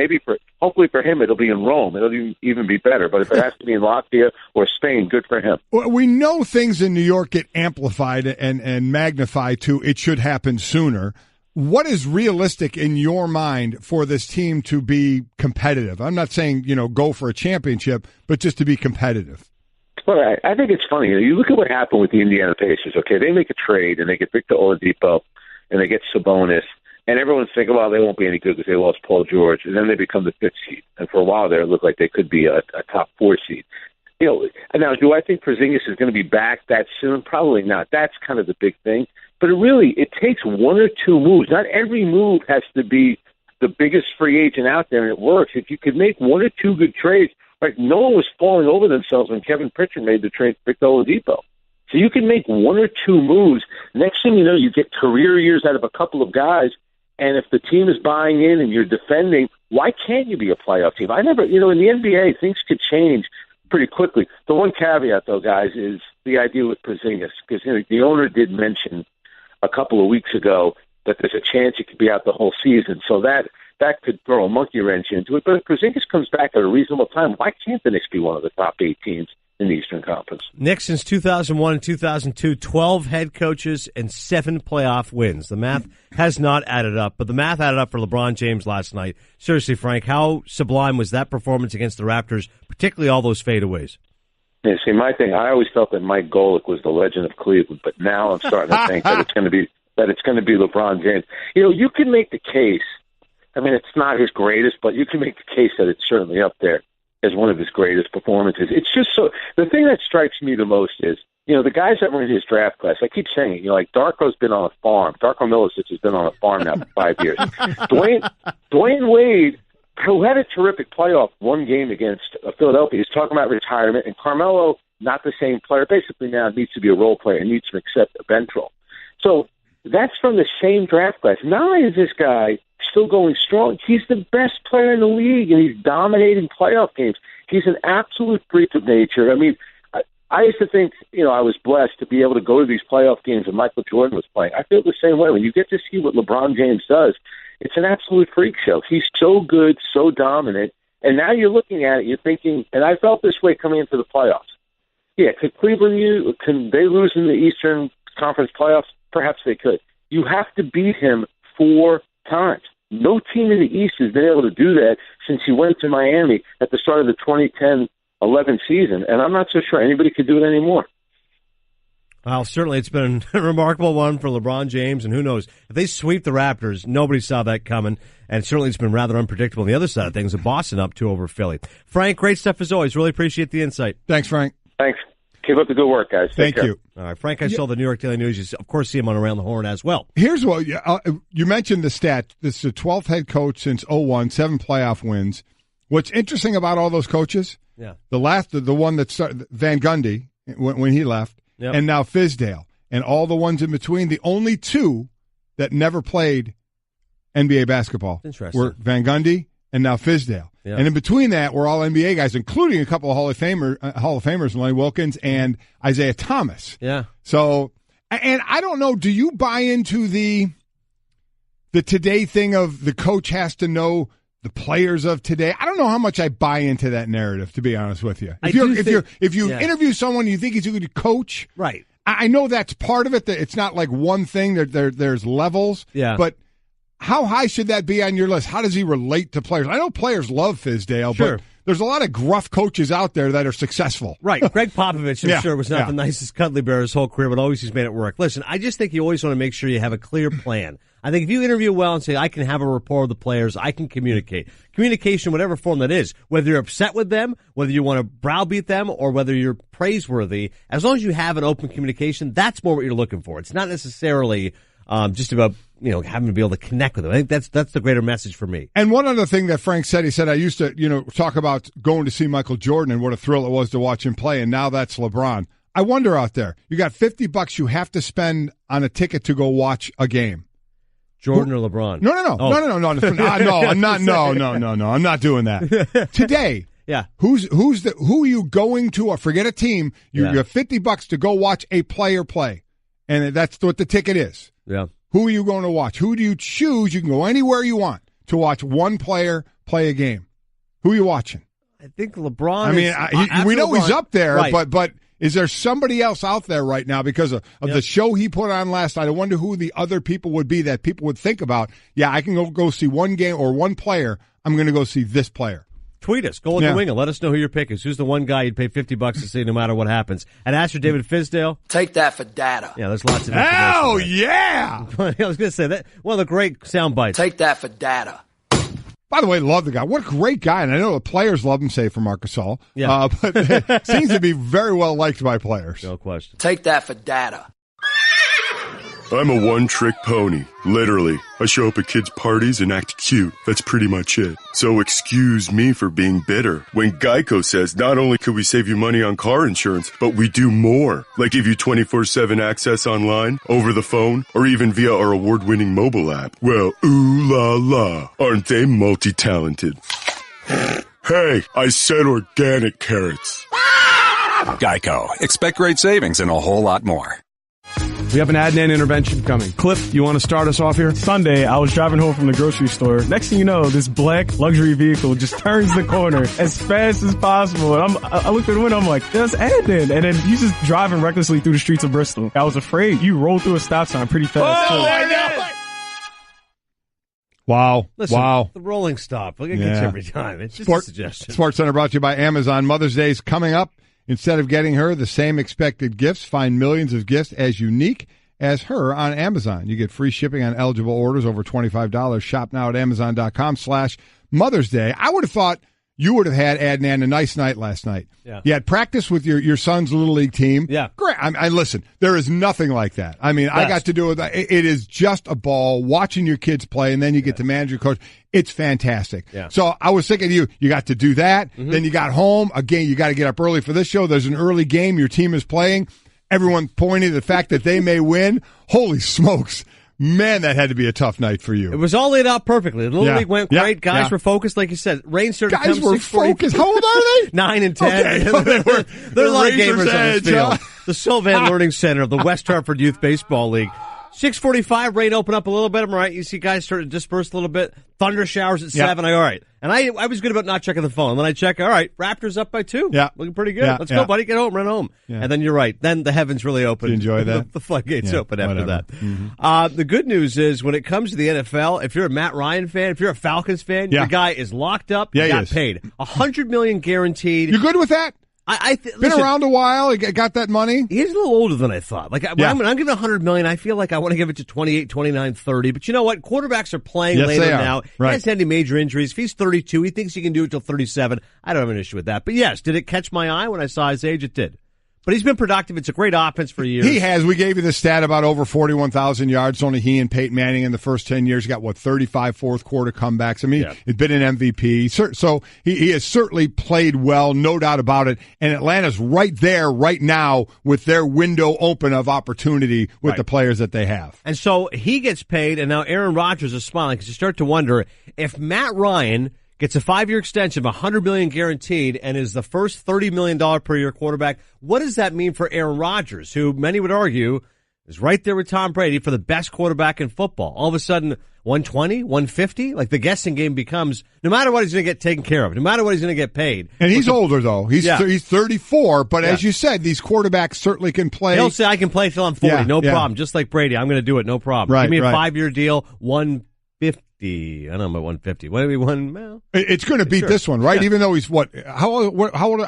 Hopefully for him, it'll be in Rome. It'll even be better. But if it has to be in Latvia or Spain, good for him. Well, we know things in New York get amplified and magnified to it should happen sooner. What is realistic in your mind for this team to be competitive? I'm not saying, go for a championship, but just to be competitive. Well, I think it's funny. You look at what happened with the Indiana Pacers. Okay, they make a trade and they get Victor Oladipo and they get Sabonis. And everyone's thinking, well, they won't be any good because they lost Paul George. And then they become the 5th seed. And for a while there, it looked like they could be a top 4 seed. Now, do I think Porzingis is going to be back that soon? Probably not. That's kind of the big thing. But it takes 1 or 2 moves. Not every move has to be the biggest free agent out there, and it works. If you could make 1 or 2 good trades, like no one was falling over themselves when Kevin Pritchard made the trade for Victor Oladipo. So you can make 1 or 2 moves. Next thing you know, you get career years out of a couple of guys. And if the team is buying in and you're defending, why can't you be a playoff team? In the NBA, things could change pretty quickly. The one caveat, though, guys, is the idea with Porzingis, because the owner did mention a couple of weeks ago that there's a chance he could be out the whole season. So that could throw a monkey wrench into it. But if Porzingis comes back at a reasonable time, why can't the Knicks be one of the top 8 teams in the Eastern Conference? Knicks since 2001 and 2002, 12 head coaches and 7 playoff wins. The math has not added up, but the math added up for LeBron James last night. Seriously, Frank, how sublime was that performance against the Raptors, particularly all those fadeaways? Yeah, see, my thing, I always felt that Mike Golic was the legend of Cleveland, but now I'm starting to think that it's going to be LeBron James. You can make the case. I mean, it's not his greatest, but you can make the case that it's certainly up there as one of his greatest performances. It's just so – the thing that strikes me the most is, the guys that were in his draft class, I keep saying it, like Darko's been on a farm. Darko Milicic has been on a farm now for 5 years. Dwayne Wade, who had a terrific playoff, 1 game against Philadelphia, he's talking about retirement, and Carmelo, not the same player, basically now needs to be a role player and needs to accept a bench role. So that's from the same draft class. Not only is this guy still going strong, he's the best player in the league, and he's dominating playoff games. He's an absolute freak of nature. I mean, I used to think, I was blessed to be able to go to these playoff games when Michael Jordan was playing. I feel the same way. When you get to see what LeBron James does, it's an absolute freak show. He's so good, so dominant, And now you're looking at it, you're thinking, and I felt this way coming into the playoffs. Yeah, can they lose in the Eastern Conference playoffs? Perhaps they could. You have to beat him 4 times. No team in the East has been able to do that since he went to Miami at the start of the 2010-11 season, and I'm not so sure anybody could do it anymore. Well, certainly it's been a remarkable one for LeBron James, and who knows, if they sweep the Raptors, nobody saw that coming, and certainly it's been rather unpredictable on the other side of things, with Boston up 2 over Philly. Frank, great stuff as always. Really appreciate the insight. Thanks, Frank. Thanks. Keep up the good work, guys. Thank you. All right, Frank Isola, the New York Daily News. You, of course, see him on Around the Horn as well. Here's what you mentioned the stat. This is the 12th head coach since 2001, 7 playoff wins. What's interesting about all those coaches? Yeah. The one that started, Van Gundy, when he left, and now Fizdale, and all the ones in between. The only 2 that never played NBA basketball were Van Gundy and now Fizdale. Yeah. And in between that, we're all NBA guys, including a couple of Hall of Famers, Lonnie Wilkins and Isaiah Thomas. Yeah. So, and I don't know, do you buy into the today thing of the coach has to know the players of today? I don't know how much I buy into that narrative, to be honest with you. If you interview someone you think he's a good coach, right? I know that's part of it. That it's not like one thing. There's levels. Yeah. But how high should that be on your list? How does he relate to players? I know players love Fizdale, but there's a lot of gruff coaches out there that are successful. Right. Greg Popovich, I'm sure, was not the nicest cuddly bear his whole career, but always he's made it work. Listen, I just think you always want to make sure you have a clear plan. I think if you interview well and say, I can have a rapport with the players, I can communicate. Communication, whatever form that is, whether you're upset with them, whether you want to browbeat them, or whether you're praiseworthy, as long as you have an open communication, that's more what you're looking for. It's not necessarily just about, having to be able to connect with them. I think that's the greater message for me. And one other thing that Frank said, he said, I used to, talk about going to see Michael Jordan and what a thrill it was to watch him play, and now that's LeBron. I wonder out there, you got $50 you have to spend on a ticket to go watch a game. Jordan or LeBron? No. No, I'm not. No. I'm not doing that. Today. Yeah. Who are you going to, or forget a team, you have $50 to go watch a player play. And that's what the ticket is. Yeah. Who are you going to watch? Who do you choose? You can go anywhere you want to watch one player play a game. Who are you watching? I think LeBron. I mean, we know LeBron. He's up there, right. but is there somebody else out there right now because of the show he put on last night? I wonder who the other people would be that people would think about. Yeah, I can go see one game or one player. I'm going to go see this player. Tweet us, Golic and Wingo. Let us know who your pick is. Who's the one guy you'd pay $50 to see no matter what happens? And ask for David Fizdale. Take that for data. Yeah, there's lots of information. Oh, yeah! I was going to say that. One of the great sound bites. Take that for data. By the way, love the guy. What a great guy. And I know the players love him, say, for Frank Isola. Yeah. But seems to be very well liked by players. No question. Take that for data. I'm a one-trick pony. Literally. I show up at kids' parties and act cute. That's pretty much it. So excuse me for being bitter. When Geico says not only could we save you money on car insurance, but we do more. Like give you 24/7 access online, over the phone, or even via our award-winning mobile app. Well, ooh la la. Aren't they multi-talented? Hey, I said organic carrots. Geico. Expect great savings and a whole lot more. We have an Adnan intervention coming. Cliff, you want to start us off here? Sunday, I was driving home from the grocery store. Next thing you know, this black luxury vehicle just turns the corner as fast as possible. And I looked at the window, I'm like, that's Adnan. And then he's just driving recklessly through the streets of Bristol. I was afraid. You rolled through a stop sign pretty fast. Oh, I know. Wow. Listen, wow. The rolling stop. Look at it every time. It's just a suggestion. Sports Center brought to you by Amazon. Mother's Day is coming up. Instead of getting her the same expected gifts, find millions of gifts as unique as her on Amazon. You get free shipping on eligible orders over $25. Shop now at Amazon.com/Mother's Day. I would have thought you would have had, Adnan, a nice night last night. Yeah. You had practice with your son's Little League team. Yeah. Great. I listen, there is nothing like that. I mean, I got to do it. It is just a ball, watching your kids play, and then you get to manage your coach. It's fantastic. Yeah. So I was thinking you got to do that. Then you got home. Again, you got to get up early for this show. There's an early game your team is playing. Everyone pointing to the fact that they may win. Holy smokes. Man, that had to be a tough night for you. It was all laid out perfectly. The Little League went great. Guys were focused, like you said. Rain started Guys were focused. How old are they? 9 and 10. Okay. There are a lot of gamers on this field. Huh? The Sylvan Learning Center of the West Hartford Youth Baseball League. 6:45, rain opened up a little bit. I'm right. You see guys started to disperse a little bit. Thunder showers at 7. All right. And I was good about not checking the phone. And then I check, all right, Raptors up by 2. Yeah. Looking pretty good. Yeah, Let's go, buddy. Get home, run home. Yeah. And then you're right. Then the heavens really open. Did you enjoy that? The floodgates open after whatever. that. Mm-hmm. The good news is when it comes to the NFL, if you're a Matt Ryan fan, if you're a Falcons fan, Yeah. your guy is locked up. Yeah, he he got is. paid. $100 million guaranteed. You good with that? Been Been around a while. He got that money. He's a little older than I thought. Like, Yeah. I'm giving $100 million. I feel like I want to give it to 28, 29, 30. But you know what? Quarterbacks are playing Yes, later they are. now. Right. He hasn't had any major injuries. If he's 32, he thinks he can do it till 37. I don't have an issue with that. But yes, did it catch my eye when I saw his age? It did. But he's been productive. It's a great offense for years. He has. We gave you the stat about over 41,000 yards. Only he and Peyton Manning in the first 10 years. He got, 35 fourth quarter comebacks. I mean, he's been an MVP. So he has certainly played well, no doubt about it. And Atlanta's right there right now with their window open of opportunity with the players that they have. And so he gets paid, and now Aaron Rodgers is smiling because you start to wonder if Matt Ryan gets a 5-year extension of $100 million guaranteed and is the first $30 million per year quarterback. What does that mean for Aaron Rodgers, who many would argue is right there with Tom Brady for the best quarterback in football? All of a sudden, 120, 150? Like the guessing game becomes, no matter what, he's going to get taken care of. No matter what, he's going to get paid. And he's older, though. He's 34, but as Yeah. you said, these quarterbacks certainly can play. He'll say, I can play till I'm 40. Yeah, no yeah. problem. Just like Brady. I'm going to do it. No problem. Right, Give me a right. 5-year deal, 150. I don't know about 150. What do we won? Well, It's going to beat sure. this one, right? Yeah. Even though he's how old?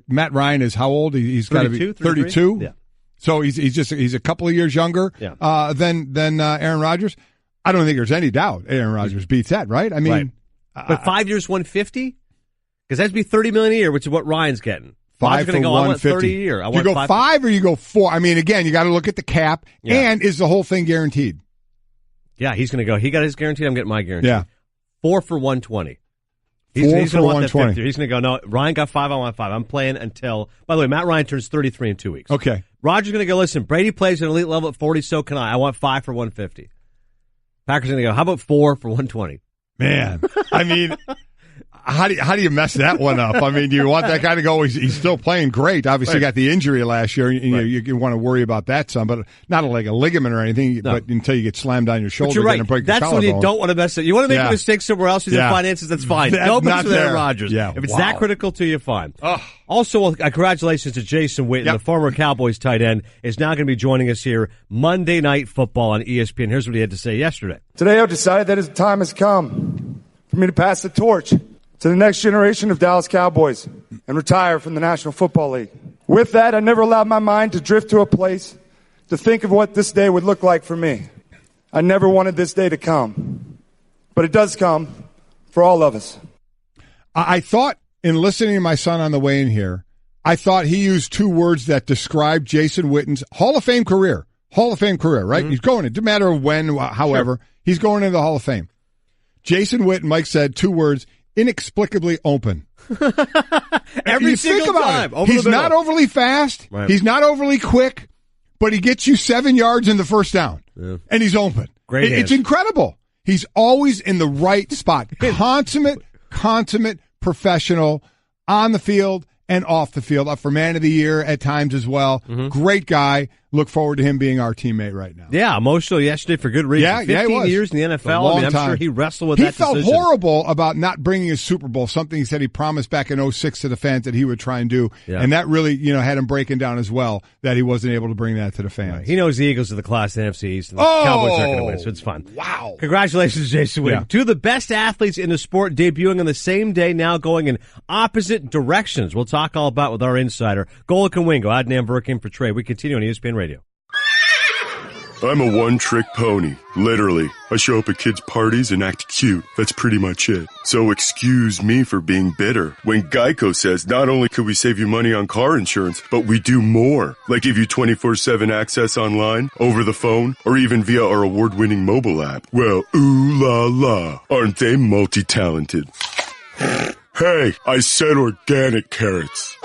Matt Ryan is how old? He's got to be 32. Yeah. So he's a couple of years younger than Aaron Rodgers. I don't think there's any doubt Aaron Rodgers beats that, right? I mean, but 5 years, 150? Because that'd be $30 million a year, which is what Ryan's getting. five going for to go, I want 150. 30 a year. I You want go five. five or you go 4. I mean, again, you got to look at the cap. Yeah. And is the whole thing guaranteed? Yeah, he's going to go. He got his guaranteed. I'm getting my guarantee. Yeah. 4 for 120. He's Four going for to want that 120. 50. He's going to go, no, Ryan got 5, I want 5. I'm playing until, by the way, Matt Ryan turns 33 in 2 weeks. Okay. Roger's going to go, listen, Brady plays at an elite level at 40, so can I. I want 5 for 150. Packers going to go, how about 4 for 120? Man, I mean, how do you mess that one up? I mean, do you want that guy to go? He's still playing great. Obviously, got the injury last year, and you want to worry about that some, but not like a ligament or anything. No. But until you get slammed on your shoulder, But you're right. and break That's your when you collarbone. don't want to mess it. You want to make Yeah. a mistake somewhere else with your Yeah. finances, that's fine. That's Don't mess not with Aaron there. Rodgers. Yeah. If it's Wow. that critical to you, fine. Also, congratulations to Jason Witten, the former Cowboys tight end, is now going to be joining us here Monday Night Football on ESPN. Here's what he had to say yesterday. Today I've decided that his time has come for me to pass the torch to the next generation of Dallas Cowboys and retire from the National Football League. With that, I never allowed my mind to drift to a place to think of what this day would look like for me. I never wanted this day to come, but it does come for all of us. I thought, in listening to my son on the way in here, I thought he used 2 words that described Jason Witten's Hall of Fame career. Hall of Fame career, right? Mm-hmm. He's going, it doesn't matter when, however, he's going into the Hall of Fame. Jason Witten, Mike said 2 words, inexplicably open. Every single time. He's not overly fast. Right. He's not overly quick, but he gets you 7 yards in the first down, and he's open. Great It's incredible. He's always in the right spot. Consummate professional on the field and off the field. Up for Man of the Year at times as well. Mm-hmm. Great guy. Look forward to him being our teammate right now. Yeah, emotional yesterday for good reason. Yeah, 15 he was. years in the A NFL. long I'm time. sure he wrestled with he that felt decision. horrible about not bringing his Super Bowl, something he said he promised back in 06 to the fans that he would try and do. Yeah. And that really, had him breaking down as well, that he wasn't able to bring that to the fans. He knows the Eagles are the class in the NFC East, and the Cowboys aren't going to win, so it's fun. Wow. Congratulations, Jason Witten. Yeah. 2 of the best athletes in the sport debuting on the same day, now going in opposite directions. We'll talk all about with our insider, Golic and Wingo, Adnan Virk in for Trey. We continue on ESPN Radio. I'm a one-trick pony, literally. I show up at kids' parties and act cute. That's pretty much it. So excuse me for being bitter when Geico says not only could we save you money on car insurance, but we do more. Like give you 24/7 access online, over the phone, or even via our award-winning mobile app. Well, ooh la la, aren't they multi-talented? Hey, I said organic carrots.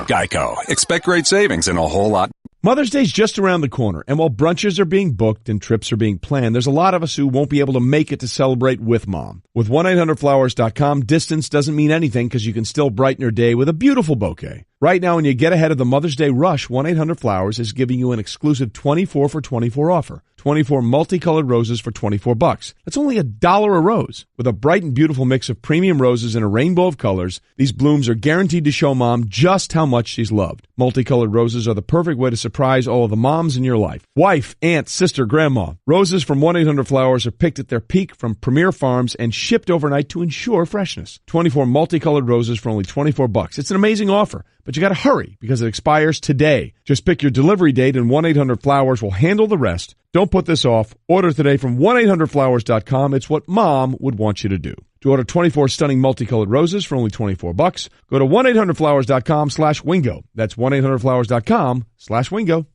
Geico. Expect great savings and a whole lot. Mother's Day's just around the corner, and while brunches are being booked and trips are being planned, there's a lot of us who won't be able to make it to celebrate with Mom. With 1-800-Flowers.com, distance doesn't mean anything because you can still brighten her day with a beautiful bouquet. Right now, when you get ahead of the Mother's Day rush, 1-800-Flowers is giving you an exclusive 24 for 24 offer. 24 multicolored roses for $24. That's only $1 a rose. With a bright and beautiful mix of premium roses in a rainbow of colors, these blooms are guaranteed to show Mom just how much she's loved. Multicolored roses are the perfect way to surprise all of the moms in your life. Wife, aunt, sister, grandma. Roses from 1-800-Flowers are picked at their peak from premier farms and shipped overnight to ensure freshness. 24 multicolored roses for only $24. It's an amazing offer, but you gotta hurry because it expires today. Just pick your delivery date and 1-800-Flowers will handle the rest. Don't put this off. Order today from 1-800-Flowers.com. It's what Mom would want you to do. To order 24 stunning multicolored roses for only $24, go to 1-800-Flowers.com/Wingo. That's 1-800-Flowers.com/Wingo.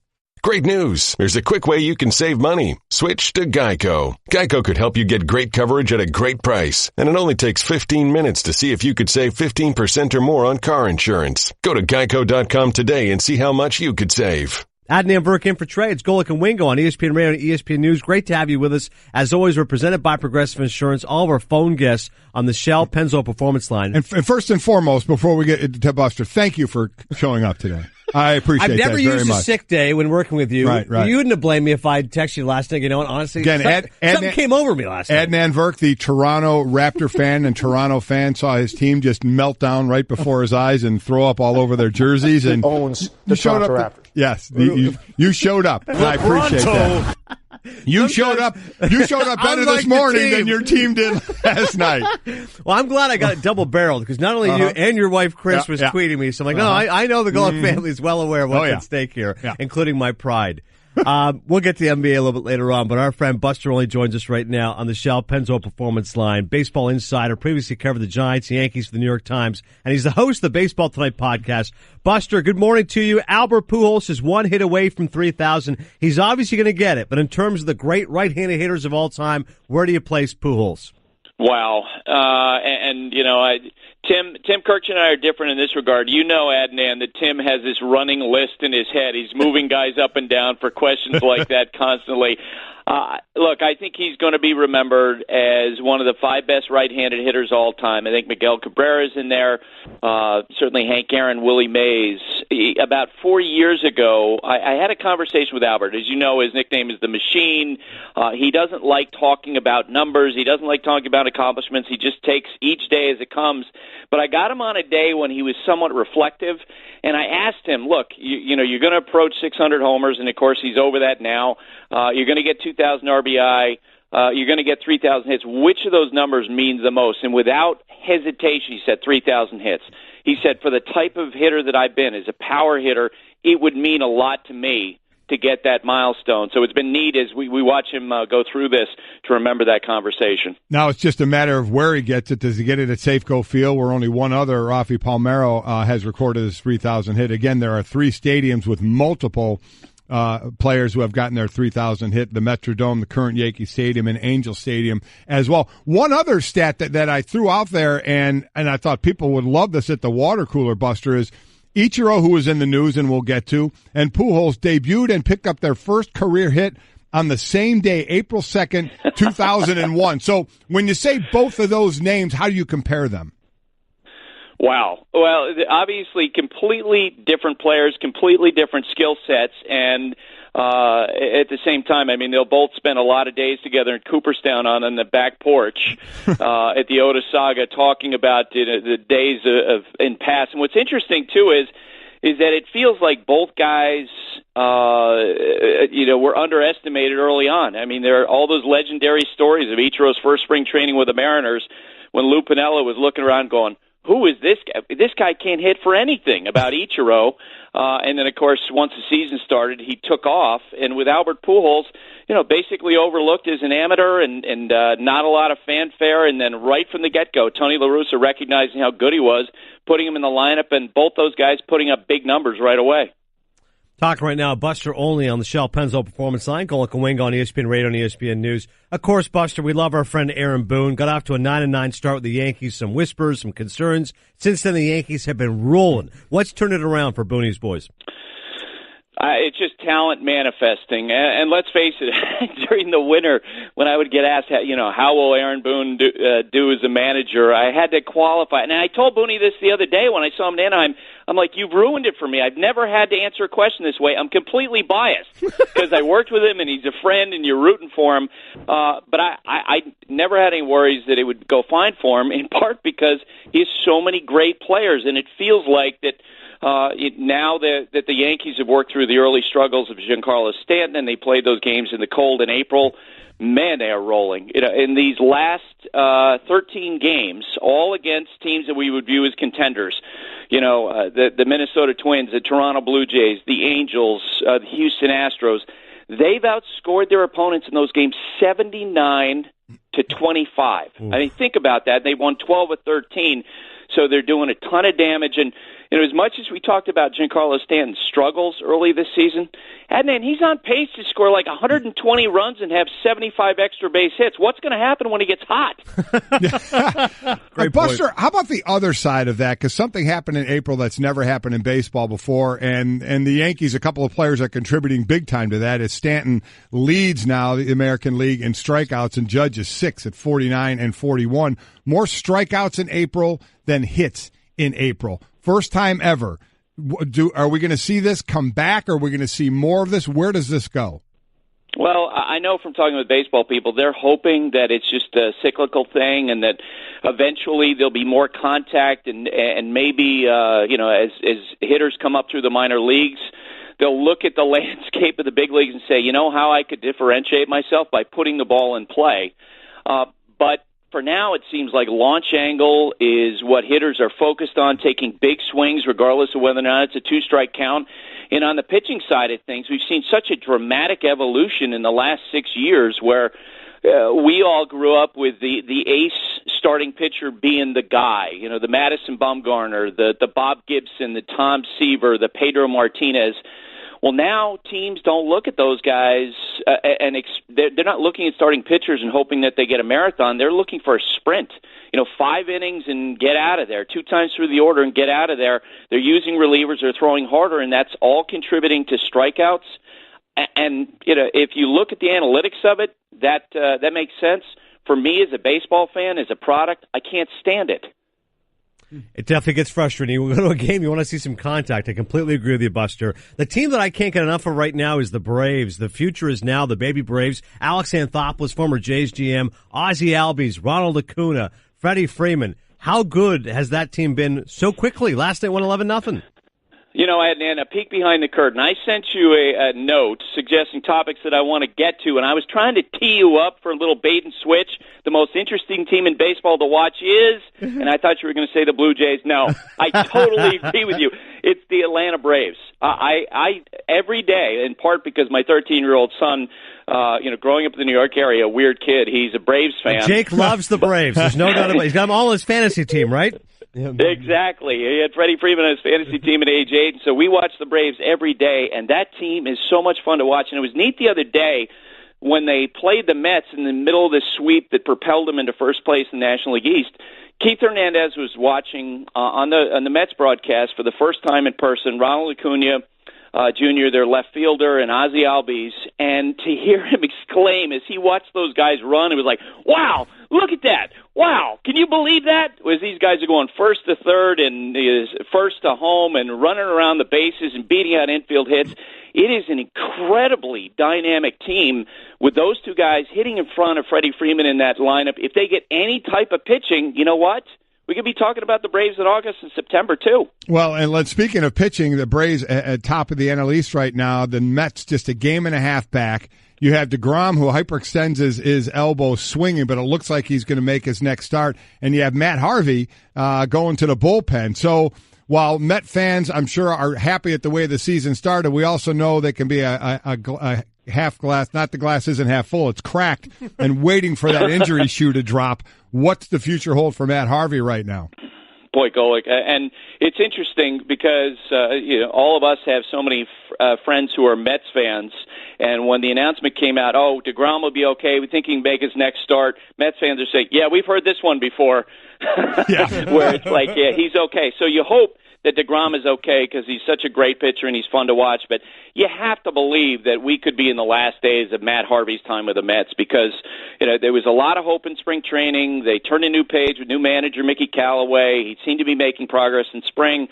Great news. There's a quick way you can save money. Switch to Geico. Geico could help you get great coverage at a great price. And it only takes 15 minutes to see if you could save 15% or more on car insurance. Go to geico.com today and see how much you could save. Adnan Virk in for Trey. It's Golic and Wingo on ESPN Radio and ESPN News. Great to have you with us. As always, we're presented by Progressive Insurance. All of our phone guests on the Shell Pennzoil Performance Line. And first and foremost, before we get to Buster, thank you for showing up today. I appreciate that very much. I've never used a sick day when working with you. Right. You wouldn't have blamed me if I'd texted you last night. You know what? Honestly, again, something came over me last night. Adnan Virk, the Toronto Raptor fan and Toronto fan, saw his team just melt down right before his eyes and throw up all over their jerseys. And owns the Toronto Raptors. Yes, you showed up, and I appreciate that. You showed up better this morning than your team did last night. Well, I'm glad I got it double barreled because not only you and your wife Chris was tweeting me, so I'm like, no, I know the Golic family is well aware of what's at stake here, including my pride. We'll get to the NBA a little bit later on, but our friend Buster Olney joins us right now on the Shell Pennzoil Performance Line. Baseball insider, previously covered the Giants, the Yankees for the New York Times, and he's the host of the Baseball Tonight podcast. Buster, good morning to you. Albert Pujols is one hit away from 3,000. He's obviously going to get it, but in terms of the great right-handed hitters of all time, where do you place Pujols? Wow. And you know, Tim Kirch and I are different in this regard. You know, Adnan, that Tim has this running list in his head. He's moving guys up and down for questions like that constantly. Look, I think he's going to be remembered as one of the 5 best right-handed hitters all time. I think Miguel Cabrera's in there, certainly Hank Aaron, Willie Mays. About 4 years ago, I had a conversation with Albert. As you know, his nickname is The Machine. He doesn't like talking about numbers. He doesn't like talking about accomplishments. He just takes each day as it comes. But I got him on a day when he was somewhat reflective, and I asked him, look, you know, you're going to approach 600 homers, and of course he's over that now. You're going to get 2,000 RBI. You're going to get 3,000 hits. Which of those numbers means the most? And without hesitation, he said 3,000 hits. He said, for the type of hitter that I've been, as a power hitter, it would mean a lot to me to get that milestone. So it's been neat as we watch him go through this to remember that conversation. Now it's just a matter of where he gets it. Does he get it at Safeco Field, where only one other, Rafi Palmeiro, has recorded his 3,000 hit? Again, there are 3 stadiums with multiple players who have gotten their 3,000 hit, the Metrodome, the current Yankee Stadium, and Angel Stadium as well. One other stat that I threw out there, and I thought people would love this at the water cooler, Buster, is Ichiro, who was in the news and we'll get to, and Pujols debuted and picked up their first career hit on the same day, April 2nd, 2001. So when you say both of those names, how do you compare them? Wow. Well, obviously completely different players, completely different skill sets, and at the same time, I mean, they'll both spend a lot of days together in Cooperstown on the back porch at the Otis Saga talking about the days of in past. And what's interesting, too, is that it feels like both guys, were underestimated early on. I mean, there are all those legendary stories of Ichiro's first spring training with the Mariners when Lou Piniella was looking around going, who is this guy? This guy can't hit for anything about Ichiro. And then, of course, once the season started, he took off. And with Albert Pujols, basically overlooked as an amateur and not a lot of fanfare. And then right from the get-go, Tony La Russa recognizing how good he was, putting him in the lineup, and both those guys putting up big numbers right away. Talking right now, Buster Olney on the Shell Pennzoil Performance Line, Golic and Wingo on ESPN Radio and ESPN News. Of course, Buster, we love our friend Aaron Boone. Got off to a 9-9 start with the Yankees. Some whispers, some concerns. Since then, the Yankees have been rolling. What's turned it around for Boone's boys? It's just talent manifesting. And let's face it, during the winter, when I would get asked, how will Aaron Boone do as a manager, I had to qualify. And I told Booney this the other day when I saw him in Anaheim. I'm like, you've ruined it for me. I've never had to answer a question this way. I'm completely biased because I worked with him and he's a friend and you're rooting for him. But I never had any worries that it would go fine for him, in part because he has so many great players. And it feels like that now that the Yankees have worked through the early struggles of Giancarlo Stanton and they played those games in the cold in April, man, they are rolling. In these last 13 games, all against teams that we would view as contenders, the Minnesota Twins, the Toronto Blue Jays, the Angels, the Houston Astros, they've outscored their opponents in those games 79-25. I mean, think about that. They won 12 of 13, so they're doing a ton of damage. And as much as we talked about Giancarlo Stanton's struggles early this season, Adnan, he's on pace to score like 120 runs and have 75 extra base hits. What's going to happen when he gets hot? Great Buster, how about the other side of that? Because something happened in April that's never happened in baseball before, and the Yankees, a couple of players are contributing big time to that. As Stanton leads now the American League in strikeouts, and Judge is 6 at 49 and 41. More strikeouts in April than hits in April. First time ever. Are we going to see this come back? Or are we going to see more of this? Where does this go? Well, I know from talking with baseball people, they're hoping that it's just a cyclical thing and that eventually there'll be more contact and maybe, as hitters come up through the minor leagues, they'll look at the landscape of the big leagues and say, how I could differentiate myself by putting the ball in play. But for now, it seems like launch angle is what hitters are focused on, taking big swings regardless of whether or not it's a two-strike count. And on the pitching side of things, we've seen such a dramatic evolution in the last 6 years where we all grew up with the ace starting pitcher being the guy, the Madison Bumgarner, the Bob Gibson, the Tom Seaver, the Pedro Martinez. Well, now teams don't look at those guys, and they're not looking at starting pitchers and hoping that they get a marathon. They're looking for a sprint. 5 innings and get out of there, 2 times through the order and get out of there. They're using relievers, they're throwing harder, and that's all contributing to strikeouts. And if you look at the analytics of it, that makes sense. For me as a baseball fan, as a product, I can't stand it. It definitely gets frustrating. You go to a game, you want to see some contact. I completely agree with you, Buster. The team that I can't get enough of right now is the Braves. The future is now the baby Braves. Alex Anthopoulos, former Jays GM, Ozzie Albies, Ronald Acuna, Freddie Freeman. How good has that team been so quickly? Last night won 11-0. Adnan, a peek behind the curtain. I sent you a note suggesting topics that I want to get to, and I was trying to tee you up for a little bait and switch. The most interesting team in baseball to watch is, and I thought you were going to say the Blue Jays. No, I totally agree with you. It's the Atlanta Braves. I every day, in part because my 13-year-old son, growing up in the New York area, a weird kid, he's a Braves fan. Jake loves the Braves. There's no doubt about it. He's got them all on his fantasy team, right? Exactly. He had Freddie Freeman on his fantasy team at age 8, so we watch the Braves every day, and that team is so much fun to watch. And it was neat the other day when they played the Mets in the middle of this sweep that propelled them into first place in the National League East. Keith Hernandez was watching on the Mets broadcast for the first time in person, Ronald Acuna Jr., their left fielder, and Ozzie Albies, and to hear him exclaim as he watched those guys run, it was like, wow, look at that. Wow, can you believe that? As these guys are going first to third and first to home and running around the bases and beating out infield hits. It is an incredibly dynamic team with those two guys hitting in front of Freddie Freeman in that lineup. If they get any type of pitching, you know what? We could be talking about the Braves in August and September, too. Well, and speaking of pitching, the Braves at top of the NL East right now, the Mets just a game and a half back. You have DeGrom, who hyperextends his elbow swinging, but it looks like he's going to make his next start. And you have Matt Harvey going to the bullpen. So while Met fans, I'm sure, are happy at the way the season started, we also know they can be a half glass, not the glass isn't half full, it's cracked, and waiting for that injury shoe to drop. What's the future hold for Matt Harvey right now? Boy, Golic, and it's interesting because all of us have so many friends who are Mets fans, and when the announcement came out, DeGrom will be okay, we think he can make his next start, Mets fans are saying, yeah, we've heard this one before, where it's like, yeah, he's okay. So you hope that DeGrom is okay because he's such a great pitcher and he's fun to watch. But you have to believe that we could be in the last days of Matt Harvey's time with the Mets because there was a lot of hope in spring training. They turned a new page with new manager Mickey Callaway. He seemed to be making progress in spring.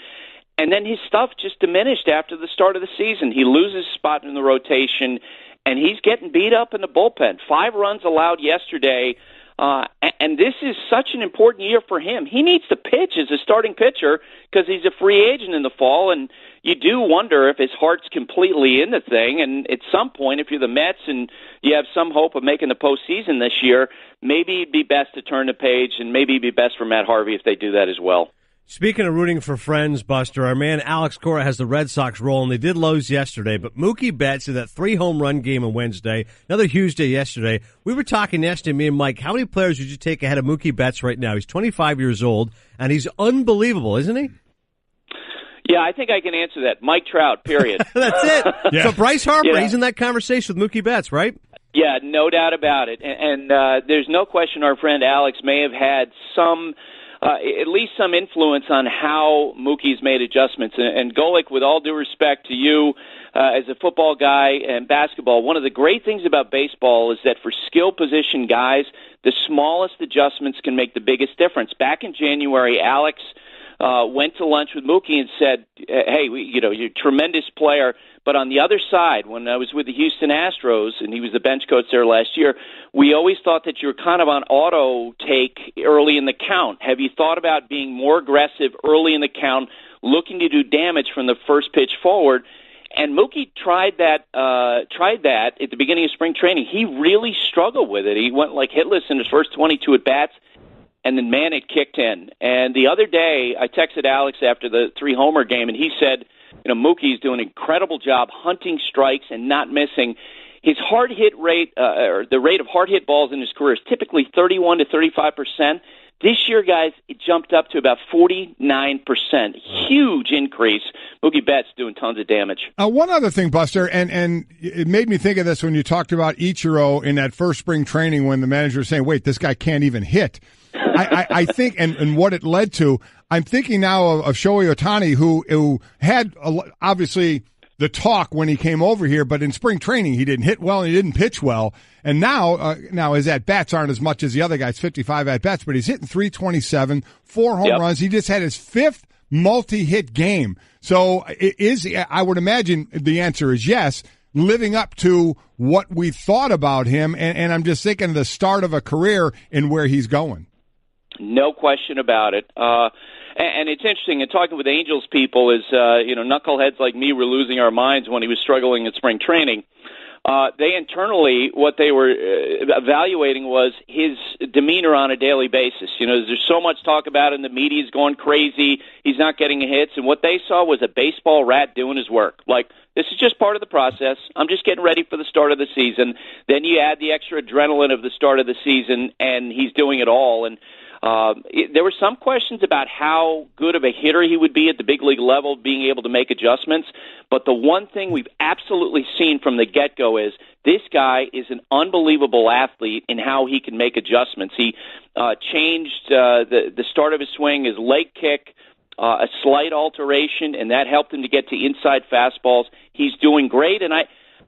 And then his stuff just diminished after the start of the season. He loses spot in the rotation, and he's getting beat up in the bullpen. 5 runs allowed yesterday. And this is such an important year for him. He needs to pitch as a starting pitcher because he's a free agent in the fall, and you do wonder if his heart's completely in the thing. And at some point, if you're the Mets and you have some hope of making the postseason this year, maybe it'd be best to turn the page, and maybe it'd be best for Matt Harvey if they do that as well. Speaking of rooting for friends, Buster, our man Alex Cora has the Red Sox rolling. They did lose yesterday, but Mookie Betts had that 3-home run game on Wednesday, another huge day yesterday. We were talking yesterday, me and Mike, how many players would you take ahead of Mookie Betts right now? He's 25 years old, and he's unbelievable, isn't he? Yeah, I think I can answer that. Mike Trout, period. That's it. Yeah. So Bryce Harper, Yeah. he's in that conversation with Mookie Betts, right? Yeah, no doubt about it. And there's no question our friend Alex may have had some at least some influence on how Mookie's made adjustments. And Golic, with all due respect to you as a football guy and basketball, one of the great things about baseball is that for skill position guys, the smallest adjustments can make the biggest difference. Back in January, Alex went to lunch with Mookie and said, hey, you're a tremendous player, but on the other side, when I was with the Houston Astros, and he was the bench coach there last year, we always thought that you were kind of on auto take early in the count. Have you thought about being more aggressive early in the count, looking to do damage from the first pitch forward? And Mookie tried that at the beginning of spring training. He really struggled with it. He went like hitless in his first 22 at-bats. And then, man, it kicked in. And the other day, I texted Alex after the 3-homer game, and he said, Mookie's doing an incredible job hunting strikes and not missing. His hard hit rate, or the rate of hard hit balls in his career is typically 31 to 35%. This year, guys, it jumped up to about 49%. Huge increase. Mookie Betts doing tons of damage. One other thing, Buster, and it made me think of this when you talked about Ichiro in that first spring training when the manager was saying, wait, this guy can't even hit. I think, and what it led to, I'm thinking now of Shohei Ohtani, who had obviously the talk when he came over here, but in spring training he didn't hit well and he didn't pitch well. And now his at-bats aren't as much as the other guys, 55 at-bats, but he's hitting 327, 4 home runs. He just had his 5th multi-hit game. So I would imagine the answer is yes, living up to what we thought about him. And I'm just thinking of the start of a career and where he's going. No question about it. And it's interesting, and talking with Angels people is, knuckleheads like me were losing our minds when he was struggling in spring training. They internally, what they were evaluating was his demeanor on a daily basis. There's so much talk about it, and the media's going crazy. He's not getting hits, and what they saw was a baseball rat doing his work. Like, this is just part of the process. I'm just getting ready for the start of the season. Then you add the extra adrenaline of the start of the season, and he's doing it all. And there were some questions about how good of a hitter he would be at the big league level, being able to make adjustments. But the one thing we've absolutely seen from the get-go is this guy is an unbelievable athlete in how he can make adjustments. He changed the start of his swing, his leg kick, a slight alteration, and that helped him to get to inside fastballs. He's doing great, and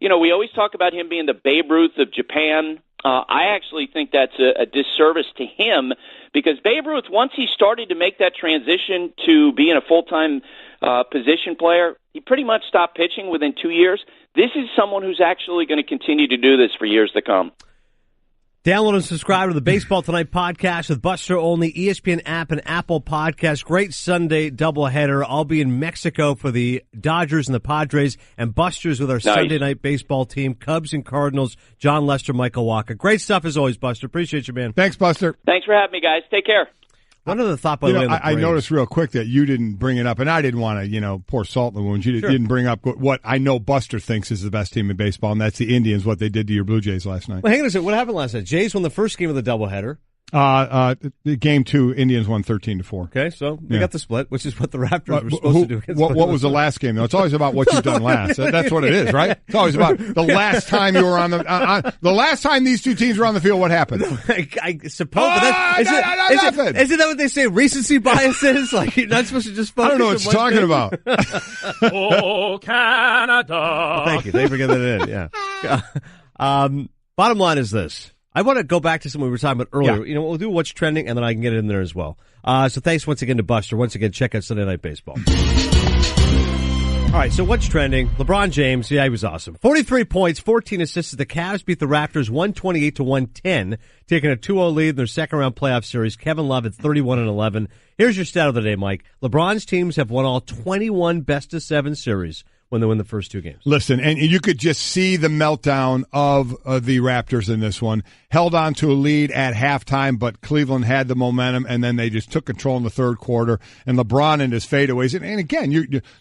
we always talk about him being the Babe Ruth of Japan. I actually think that's a disservice to him because Babe Ruth, once he started to make that transition to being a full-time position player, he pretty much stopped pitching within 2 years. This is someone who's actually going to continue to do this for years to come. Download and subscribe to the Baseball Tonight podcast with Buster Olney, ESPN app and Apple Podcast. Great Sunday doubleheader. I'll be in Mexico for the Dodgers and the Padres, and Buster's with our Sunday night baseball team, Cubs and Cardinals, John Lester, Michael Walker. Great stuff as always, Buster. Appreciate you, man. Thanks, Buster. Thanks for having me, guys. Take care. One other thought, by the way, I noticed real quick that you didn't bring it up, and I didn't want to, pour salt in the wound. You didn't bring up what I know Buster thinks is the best team in baseball, and that's the Indians, what they did to your Blue Jays last night. Well, hang on a second. What happened last night? Jays won the first game of the doubleheader. Game 2, Indians won 13-4. Okay, so they got the split, which is what the Raptors were supposed to do. What was the last game, though? It's always about what you've done last. That's what it is, right? It's always about the last time you were on the the last time these two teams were on the field. What happened? I suppose. Is it that what they say? Recency bias is like you're not supposed to just focus. I don't know what you're talking about. Oh, Canada! Well, thank you for getting that in. Yeah. Bottom line is this. I want to go back to something we were talking about earlier. Yeah. We'll do what's trending, and then I can get it in there as well. So thanks once again to Buster. Once again, check out Sunday Night Baseball. All right, so what's trending? LeBron James, he was awesome. 43 points, 14 assists. The Cavs beat the Raptors 128-110, taking a 2-0 lead in their second-round playoff series. Kevin Love at 31-11. Here's your stat of the day, Mike. LeBron's teams have won all 21 best-of-7 series when they win the first two games. Listen, and you could just see the meltdown of the Raptors in this one. Held on to a lead at halftime, but Cleveland had the momentum, and then they just took control in the third quarter. And LeBron and his fadeaways. And again,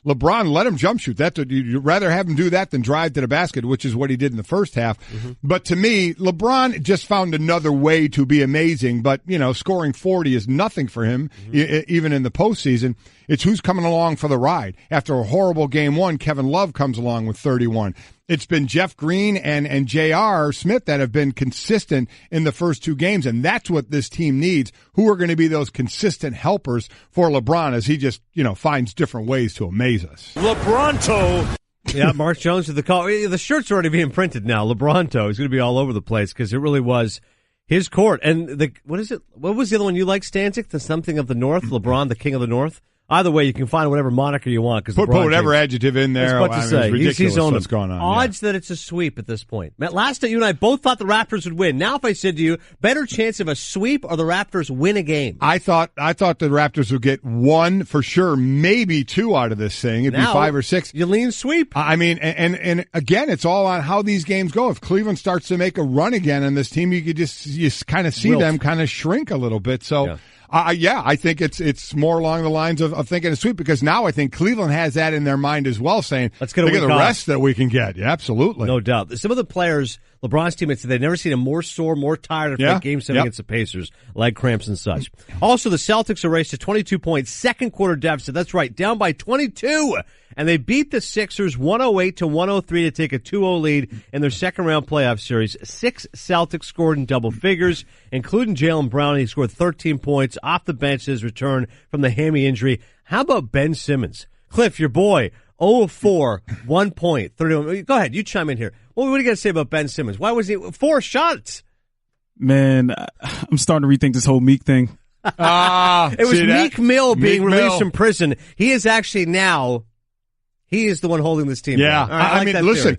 LeBron let him jump shoot. You'd rather have him do that than drive to the basket, which is what he did in the first half. Mm-hmm. But to me, LeBron just found another way to be amazing. But, scoring 40 is nothing for him, even in the postseason. It's who's coming along for the ride. After a horrible game one, Kevin Love comes along with 31. It's been Jeff Green and J.R. Smith that have been consistent in the first two games, and that's what this team needs. Who are going to be those consistent helpers for LeBron as he just, finds different ways to amaze us. LeBronto. Yeah, Mark Jones with the call. The shirt's already being printed now. LeBronto is going to be all over the place because it really was his court. And what is it? What was the other one you like, Stanzik? The something of the North? LeBron, the King of the North? Either way, you can find whatever moniker you want. Put whatever adjective in there. It's ridiculous he's what's going on. Odds that it's a sweep at this point. Matt, last night you and I both thought the Raptors would win. Now if I said to you, better chance of a sweep or the Raptors win a game? I thought the Raptors would get one for sure, maybe two out of this thing. It'd now, be 5 or 6. You lean sweep. I mean, and again, it's all on how these games go. If Cleveland starts to make a run again in this team, you could just kind of see them kind of shrink a little bit. So. Yeah. I think it's more along the lines of thinking a sweep because now I think Cleveland has that in their mind as well, saying, let's get a look at the rest that we can get. Yeah, absolutely. No doubt. Some of the players, LeBron's teammates, they've never seen him more sore, more tired after Game 7 against the Pacers, leg cramps and such. Also, the Celtics erased a 22-point second quarter deficit. That's right, down by 22. And they beat the Sixers 108-103 to take a 2-0 lead in their second-round playoff series. 6 Celtics scored in double figures, including Jaylen Brown. He scored 13 points off the bench his return from the hammy injury. How about Ben Simmons? Cliff, your boy, 0-4, 1 point, 31. Go ahead, you chime in here. What do you got to say about Ben Simmons? Why was he 4 shots? Man, I'm starting to rethink this whole Meek thing. It was Meek Mill being released from prison. He is actually now... He is the one holding this team. Yeah. I mean, listen,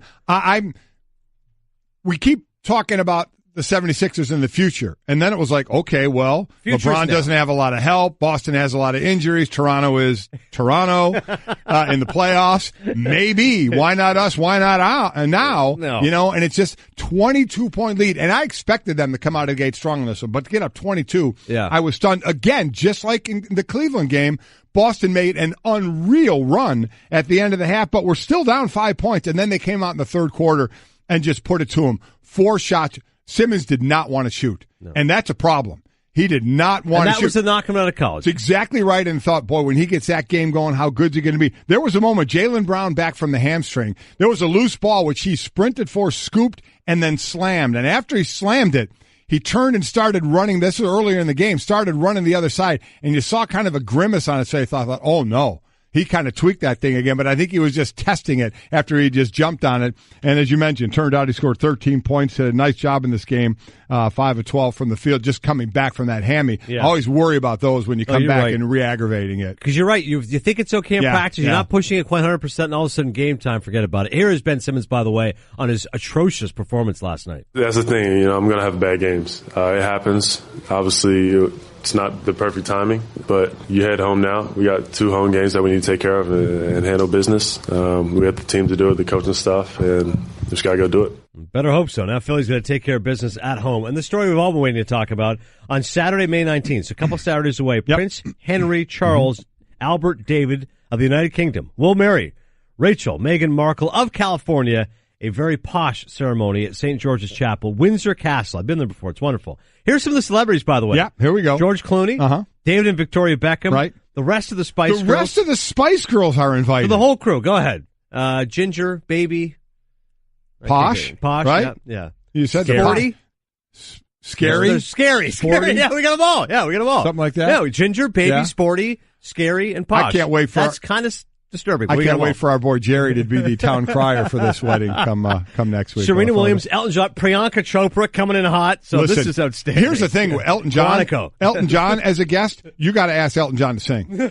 we keep talking about the 76ers in the future. And then it was like, okay, well, LeBron doesn't have a lot of help. Boston has a lot of injuries. Toronto is Toronto in the playoffs. Maybe. Why not us? Why not out? And now, and it's just 22-point lead. And I expected them to come out of the gate strong in this one. But to get up 22, I was stunned. Again, just like in the Cleveland game, Boston made an unreal run at the end of the half, but we're still down 5 points. And then they came out in the third quarter and just put it to them. 4 shots. Simmons did not want to shoot. No. And that's a problem. He did not want to shoot. And that was to knock him out of college. It's exactly right. And thought, boy, when he gets that game going, how good's he going to be? There was a moment, Jaylen Brown back from the hamstring. There was a loose ball which he sprinted for, scooped, and then slammed. And after he slammed it, he turned and started running. This was earlier in the game. Started running the other side, and you saw kind of a grimace on his face. I thought, oh, no. He kind of tweaked that thing again, but I think he was just testing it after he just jumped on it. And as you mentioned, turned out he scored 13 points. Did a nice job in this game, 5 of 12 from the field, just coming back from that hammy. Yeah. I always worry about those when you come back and re-aggravating it. Because you're right. You think it's okay in practice. You're not pushing it quite 100%, and all of a sudden game time, forget about it. Here is Ben Simmons, by the way, on his atrocious performance last night. That's the thing. I'm going to have bad games. It happens. Obviously, it's not the perfect timing, but you head home now. We got 2 home games that we need to take care of and handle business. We got the team to do it, the coaching stuff, and just got to go do it. Better hope so. Now Philly's going to take care of business at home. And the story we've all been waiting to talk about on Saturday, May 19th, so a couple Saturdays away, Prince Henry Charles Albert David of the United Kingdom will marry Rachel Meghan Markle of California, a very posh ceremony at St. George's Chapel, Windsor Castle. I've been there before. It's wonderful. Here's some of the celebrities, by the way. Yeah, here we go. George Clooney, David and Victoria Beckham, right? The rest of the Spice Girls. The rest of the Spice Girls are invited. For the whole crew. Go ahead. Ginger, Baby. Posh, right? Yeah. You said Sporty. Scary. Scary. Yeah, we got them all. Something like that. Yeah, Ginger, Baby, Sporty, Scary, and Posh. I can't wait for That's kind of disturbing. I can't wait for our boy Jerry to be the town crier for this wedding come next week. Serena Williams, Elton John, Priyanka Chopra coming in hot. So Listen, this is outstanding. Here's the thing with Elton John. Elton John as a guest, you got to ask Elton John to sing.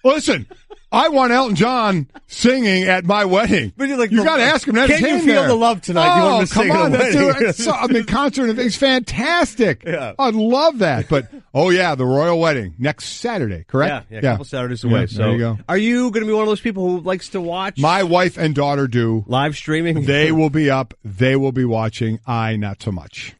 Listen, I want Elton John singing at my wedding. But you got to ask him to Can you feel the love tonight? Oh, you want him to come sing on. at a wedding. Concert is fantastic. Yeah. I'd love that. But, the royal wedding next Saturday, correct? Yeah, a couple Saturdays away. Yeah, so there you go. Are you going to be one of those people who likes to watch? My wife and daughter do. Live streaming? They will be up. They will be watching. I, not so much.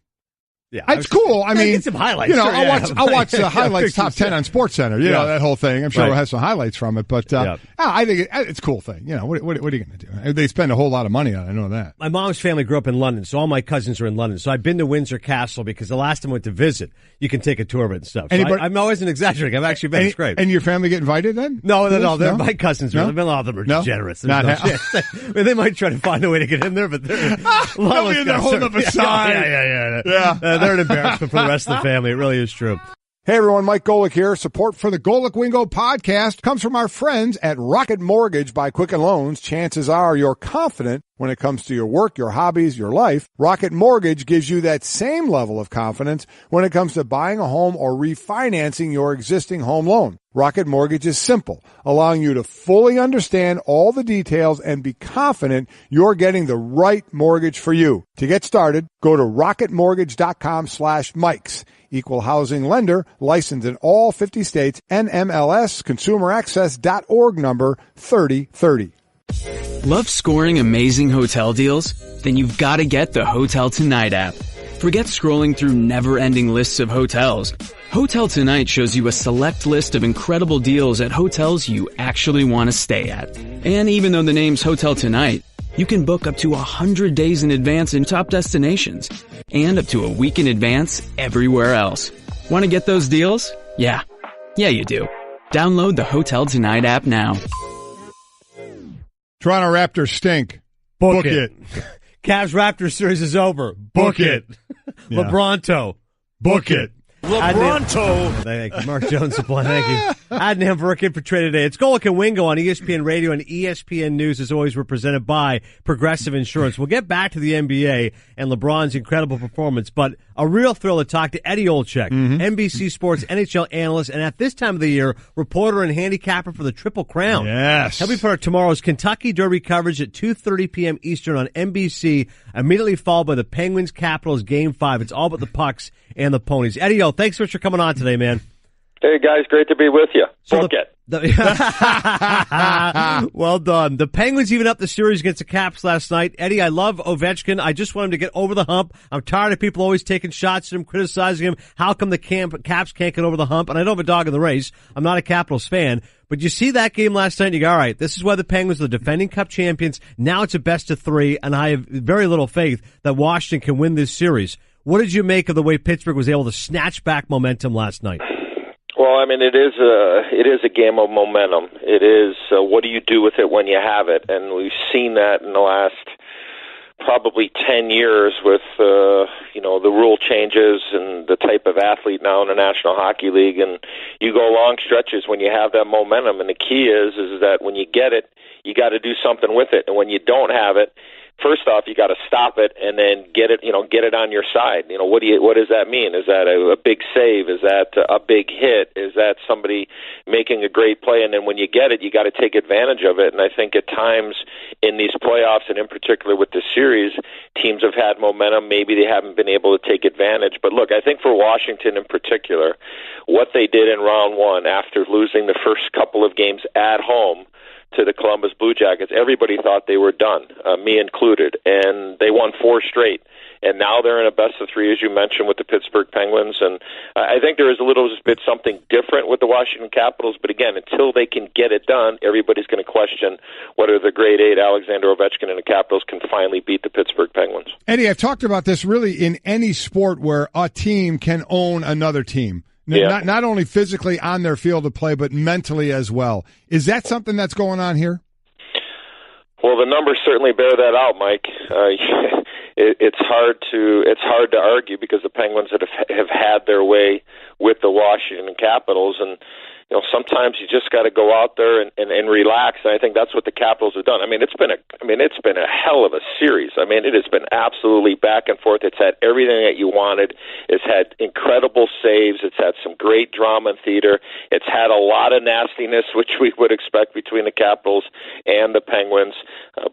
Yeah, it's cool. I mean, get some highlights. I'll watch the highlights top 10 on SportsCenter. You know, that whole thing. I'm sure we'll have some highlights from it. But I think it's a cool thing. You know, what are you going to do? They spend a whole lot of money on it. I know that. My mom's family grew up in London, so all my cousins are in London. So I've been to Windsor Castle because the last time I went to visit, you can take a tour of it and stuff. So I'm always exaggerating. I've actually been. It's great. And your family get invited then? No. They're my cousins. No? A lot of them are degenerates. They might try to find a way to get in there, but they're holding up a sign. Yeah. They're an embarrassment for the rest of the family. It really is true. Hey everyone, Mike Golic here. Support for the Golic Wingo podcast comes from our friends at Rocket Mortgage by Quicken Loans. Chances are you're confident when it comes to your work, your hobbies, your life. Rocket Mortgage gives you that same level of confidence when it comes to buying a home or refinancing your existing home loan. Rocket Mortgage is simple, allowing you to fully understand all the details and be confident you're getting the right mortgage for you. To get started, go to rocketmortgage.com/Mikes. Equal housing lender, licensed in all 50 states, NMLS, consumeraccess.org number 3030. Love scoring amazing hotel deals? Then you've got to get the Hotel Tonight app. Forget scrolling through never-ending lists of hotels. Hotel Tonight shows you a select list of incredible deals at hotels you actually want to stay at. And even though the name's Hotel Tonight, you can book up to 100 days in advance in top destinations and up to a week in advance everywhere else. Want to get those deals? Yeah, you do. Download the Hotel Tonight app now. Toronto Raptors stink. Book it. Cavs Raptors series is over. Book it. Yeah. LeBronto. Book it. LeBronto. Thank you. Mark Jones supply. Thank you. Adnan Virk in for Trey today. It's Golic and Wingo on ESPN Radio and ESPN News. As always, we're presented by Progressive Insurance. We'll get back to the NBA and LeBron's incredible performance, but a real thrill to talk to Eddie Olczyk, NBC Sports NHL analyst, and at this time of the year, reporter and handicapper for the Triple Crown. Yes. He'll be part of tomorrow's Kentucky Derby coverage at 2:30 p.m. Eastern on NBC, immediately followed by the Penguins Capitals Game 5. It's all but the pucks and the ponies. Eddie, thanks so much for coming on today, man. Hey, guys, great to be with you. Book it. Well done. The Penguins even up the series against the Caps last night. Eddie, I love Ovechkin. I just want him to get over the hump. I'm tired of people always taking shots at him, criticizing him. How come the Caps can't get over the hump? And I don't have a dog in the race. I'm not a Capitals fan. But you see that game last night and you go, all right, this is why the Penguins are the defending Cup champions. Now it's a best of 3, and I have very little faith that Washington can win this series. What did you make of the way Pittsburgh was able to snatch back momentum last night? Well, I mean, it is a game of momentum. It is what do you do with it when you have it, and we've seen that in the last probably 10 years with the rule changes and the type of athlete now in the National Hockey League, and you go long stretches when you have that momentum. And the key is that when you get it, you got to do something with it, and when you don't have it, first off, you got to stop it and then get it on your side. What does that mean? Is that a big save? Is that a big hit? Is that somebody making a great play? And then when you get it, you got to take advantage of it. And I think at times in these playoffs, and in particular with this series, teams have had momentum. Maybe they haven't been able to take advantage. But look, I think for Washington in particular, what they did in round 1 after losing the first couple of games at home to the Columbus Blue Jackets, everybody thought they were done, me included, and they won 4 straight. and now they're in a best-of-3, as you mentioned, with the Pittsburgh Penguins. And I think there is a little bit something different with the Washington Capitals. But again, until they can get it done, everybody's going to question whether the grade 8 Alexander Ovechkin and the Capitals can finally beat the Pittsburgh Penguins. Eddie, I've talked about this really in any sport where a team can own another team. Yeah. Not only physically on their field of play, but mentally as well. Is that something that's going on here? Well, the numbers certainly bear that out, Mike. It's hard to argue because the Penguins have had their way with the Washington Capitals, and sometimes you just got to go out there and relax. And I think that's what the Capitals have done. It's been a hell of a series. It has been absolutely back and forth. It's had everything that you wanted. It's had incredible saves. It's had some great drama and theater. It's had a lot of nastiness, which we would expect between the Capitals and the Penguins.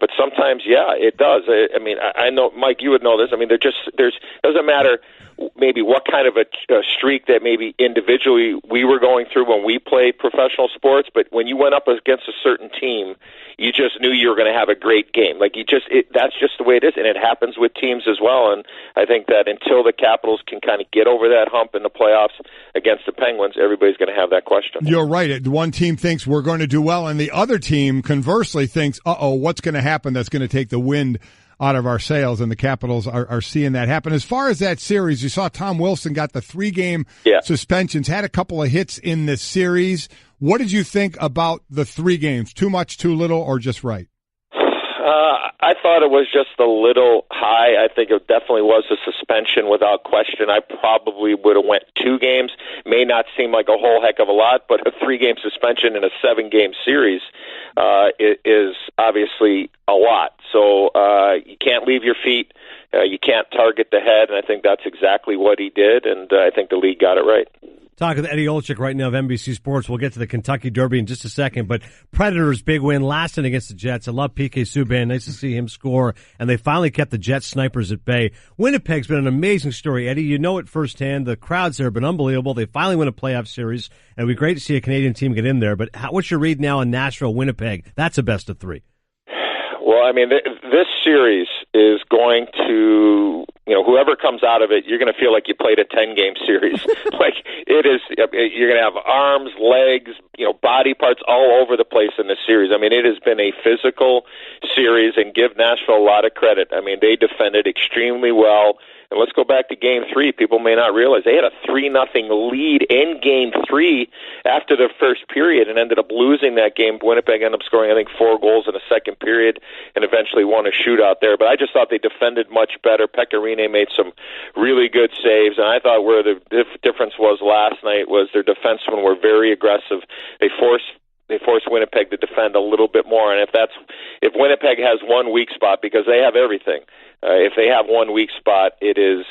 But sometimes, yeah, it does. I know, Mike, you would know this. There's doesn't matter maybe what kind of a streak that maybe individually we were going through when we played professional sports, but when you went up against a certain team, you just knew you were going to have a great game. That's just the way it is, and it happens with teams as well. And I think that until the Capitals can kind of get over that hump in the playoffs against the Penguins, everybody's going to have that question. You're right. One team thinks we're going to do well, and the other team conversely thinks, what's going to happen that's going to take the wind out of our sails, and the Capitals are seeing that happen. As far as that series, you saw Tom Wilson got the 3-game suspensions, had a couple of hits in this series. What did you think about the 3 games? Too much, too little, or just right? I thought it was just a little high. I think it definitely was a suspension without question. I probably would have went 2 games. May not seem like a whole heck of a lot, but a 3-game suspension in a 7-game series is obviously a lot. So you can't leave your feet. You can't target the head, and I think that's exactly what he did, and I think the league got it right. Talking with Eddie Olczyk right now of NBC Sports. We'll get to the Kentucky Derby in just a second, but Predators' big win last night against the Jets. I love PK Subban. Nice to see him score, and they finally kept the Jets snipers at bay. Winnipeg's been an amazing story, Eddie. You know it firsthand. The crowds there have been unbelievable. They finally win a playoff series, and it would be great to see a Canadian team get in there. But what's your read now on Nashville, Winnipeg? That's a best of 3. Well, this series is going to, whoever comes out of it, you're going to feel like you played a 10-game series. It is, you're going to have arms, legs, body parts all over the place in this series. It has been a physical series, and give Nashville a lot of credit. They defended extremely well. And let's go back to Game 3. People may not realize they had a 3-0 lead in Game 3 after the first period and ended up losing that game. Winnipeg ended up scoring, I think, 4 goals in the second period and eventually won a shootout there. But I just thought they defended much better. Pekka Rinne made some really good saves, and I thought where the difference was last night was their defensemen were very aggressive. They forced Winnipeg to defend a little bit more, and if Winnipeg has one weak spot, because they have everything, if they have one weak spot, it is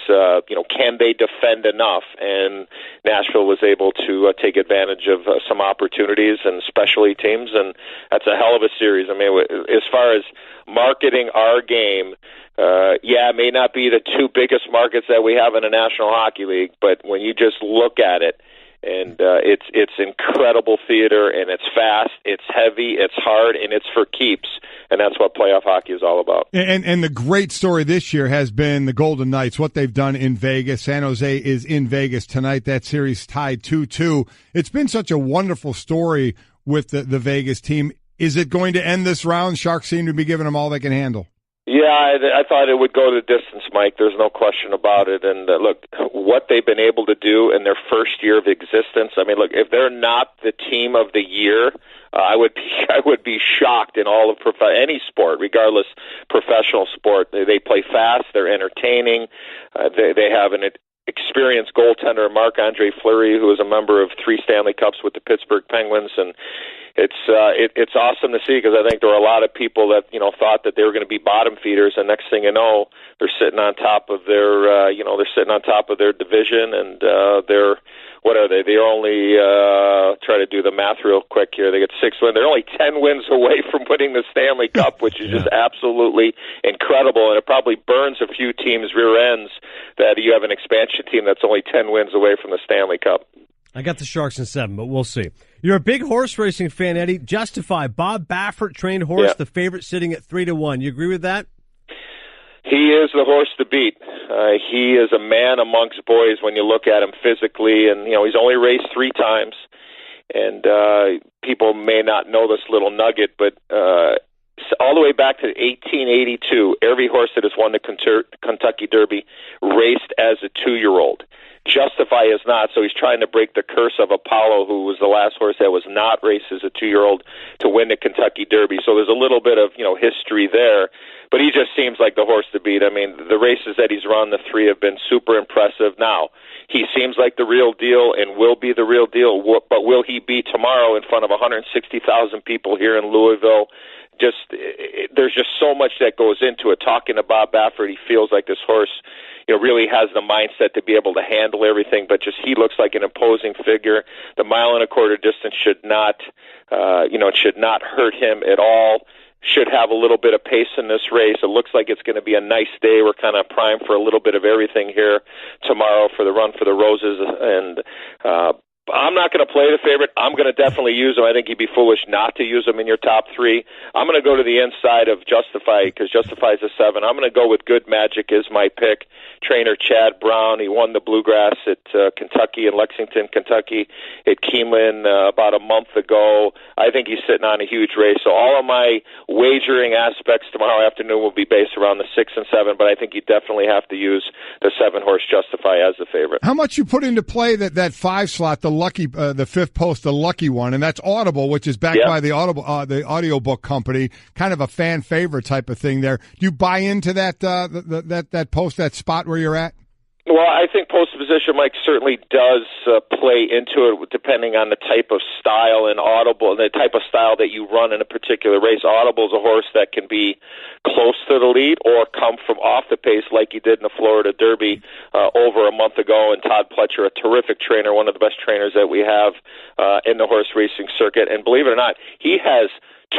can they defend enough? And Nashville was able to take advantage of some opportunities and specialty teams, and that's a hell of a series. As far as marketing our game, it may not be the 2 biggest markets that we have in the National Hockey League, but when you just look at it, and it's incredible theater, and it's fast, it's heavy, it's hard, and it's for keeps, and that's what playoff hockey is all about. And the great story this year has been the Golden Knights, what they've done in Vegas. San Jose is in Vegas tonight. That series tied 2-2. It's been such a wonderful story with the Vegas team. Is it going to end this round? Sharks seem to be giving them all they can handle. Yeah, I thought it would go the distance, Mike. There's no question about it. And look, what they've been able to do in their first year of existence. If they're not the team of the year, I would be shocked in all of any sport, regardless professional sport. They play fast. They're entertaining. They have an experienced goaltender, Marc-Andre Fleury, who is a member of 3 Stanley Cups with the Pittsburgh Penguins, and it's awesome to see, because I think there were a lot of people that thought that they were going to be bottom feeders, and next thing you know, they're sitting on top of their division, and they're what are they? They only try to do the math real quick here. They get 6 wins. They're only 10 wins away from winning the Stanley Cup, which is just absolutely incredible, and it probably burns a few teams' rear ends that you have an expansion team that's only 10 wins away from the Stanley Cup. I got the Sharks in 7, but we'll see. You're a big horse racing fan, Eddie. Justify, Bob Baffert trained horse, the favorite sitting at 3-1. You agree with that? He is the horse to beat. He is a man amongst boys when you look at him physically, and he's only raced 3 times. And people may not know this little nugget, but all the way back to 1882, every horse that has won the Kentucky Derby raced as a 2-year-old. Justify is not, so he's trying to break the curse of Apollo, who was the last horse that was not raced as a 2-year-old to win the Kentucky Derby. So there's a little bit of history there, but he just seems like the horse to beat. I mean, the races that he's run, the 3 have been super impressive. Now, he seems like the real deal and will be the real deal, but will he be tomorrow in front of 160,000 people here in Louisville? There's just so much that goes into it. Talking to Bob Baffert, he feels like this horse really has the mindset to be able to handle everything, but he looks like an imposing figure. The 1.25 mile distance should not hurt him at all. Should have a little bit of pace in this race. It looks like it's going to be a nice day. We're kind of primed for a little bit of everything here tomorrow for the Run for the Roses, and I'm not going to play the favorite. I'm going to definitely use him. I think you'd be foolish not to use him in your top 3. I'm going to go to the inside of Justify because Justify is a 7. I'm going to go with Good Magic is my pick. Trainer Chad Brown, he won the Bluegrass at Kentucky in Lexington, Kentucky at Keeneland about a month ago. I think he's sitting on a huge race. So all of my wagering aspects tomorrow afternoon will be based around the 6 and 7, but I think you definitely have to use the 7-horse Justify as the favorite. How much you put into play that 5 slot, the lucky, the 5th post, the lucky one, and that's Audible, which is backed by the audiobook company, kind of a fan favorite type of thing there. Do you buy into that that post, that spot where you're at? Well, I think post position, Mike, certainly does play into it depending on the type of style in Audible, the type of style that you run in a particular race. Audible is a horse that can be close to the lead or come from off the pace like he did in the Florida Derby over a month ago. And Todd Pletcher, a terrific trainer, one of the best trainers that we have in the horse racing circuit. And believe it or not, he has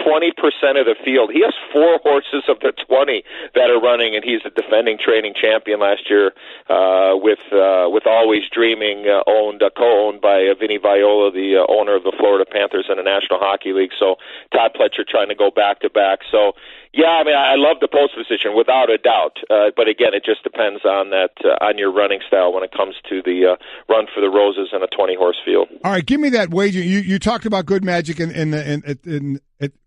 20% of the field. He has 4 horses of the 20 that are running, and he's a defending training champion last year with Always Dreaming, co-owned by Vinny Viola, the owner of the Florida Panthers in the National Hockey League. So Todd Pletcher trying to go back-to-back. So, yeah, I mean, I love the post position without a doubt. But again, it just depends on on your running style when it comes to the Run for the Roses in a 20-horse field. All right, give me that wager. You talked about Good Magic in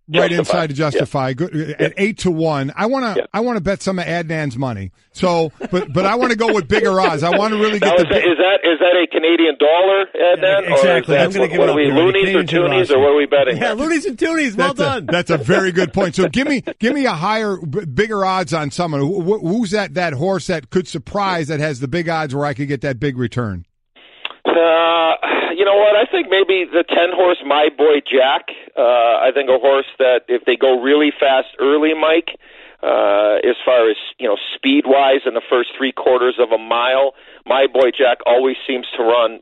right inside to Justify. Good at 8-1. I want to bet some of Adnan's money. So, but I want to go with bigger odds. I want to really get is that a Canadian dollar, Adnan? Exactly. I'm going to give it up. Loonies or toonies, or what are we betting? Yeah, loonies and toonies. Well done. That's a very good point. So give me a higher, bigger odds on someone. Who's that horse that could surprise that has the big odds where I could get that big return? You know what? I think maybe the 10-horse My Boy Jack. I think a horse that if they go really fast early, Mike, as far as speed-wise in the first 3/4 of a mile, My Boy Jack always seems to run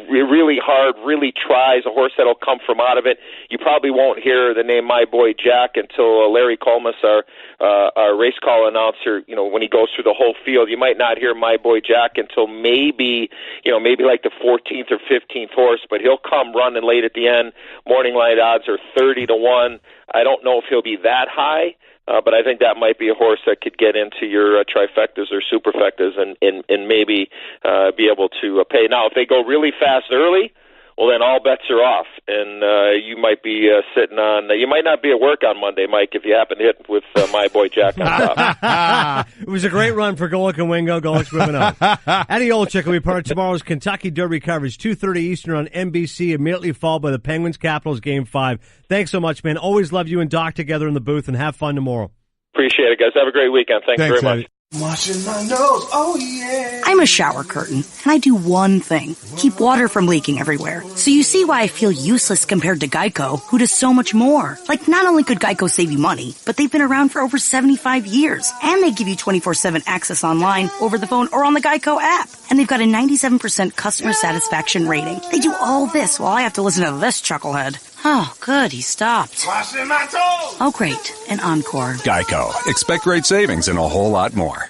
really hard, really tries, a horse that'll come from out of it. You probably won't hear the name My Boy Jack until Larry Colmus, our race call announcer, when he goes through the whole field. You might not hear My Boy Jack until maybe like the 14th or 15th horse, but he'll come running late at the end. Morning line odds are 30-1. I don't know if he'll be that high. But I think that might be a horse that could get into your trifectas or superfectas and maybe be able to pay. Now, if they go really fast early, well, then all bets are off, and you might be sitting on. You might not be at work on Monday, Mike, if you happen to hit with My Boy Jack on top. It was a great run for Golic and Wingo. Golic's moving on. Eddie Olczyk will be part of tomorrow's Kentucky Derby coverage, 2:30 Eastern on NBC, immediately followed by the Penguins-Capitals Game 5. Thanks so much, man. Always love you and Doc together in the booth, and have fun tomorrow. Appreciate it, guys. Have a great weekend. Thanks very much. Eddie. Washing my nose, oh yeah. I'm a shower curtain, and I do one thing. Keep water from leaking everywhere. So you see why I feel useless compared to Geico, who does so much more. Like, not only could Geico save you money, but they've been around for over 75 years. And they give you 24/7 access online, over the phone, or on the Geico app. And they've got a 97% customer satisfaction rating. They do all this while I have to listen to this chucklehead. Oh, good, he stopped. Washing my toes. Oh, great, an encore. Geico. Expect great savings and a whole lot more.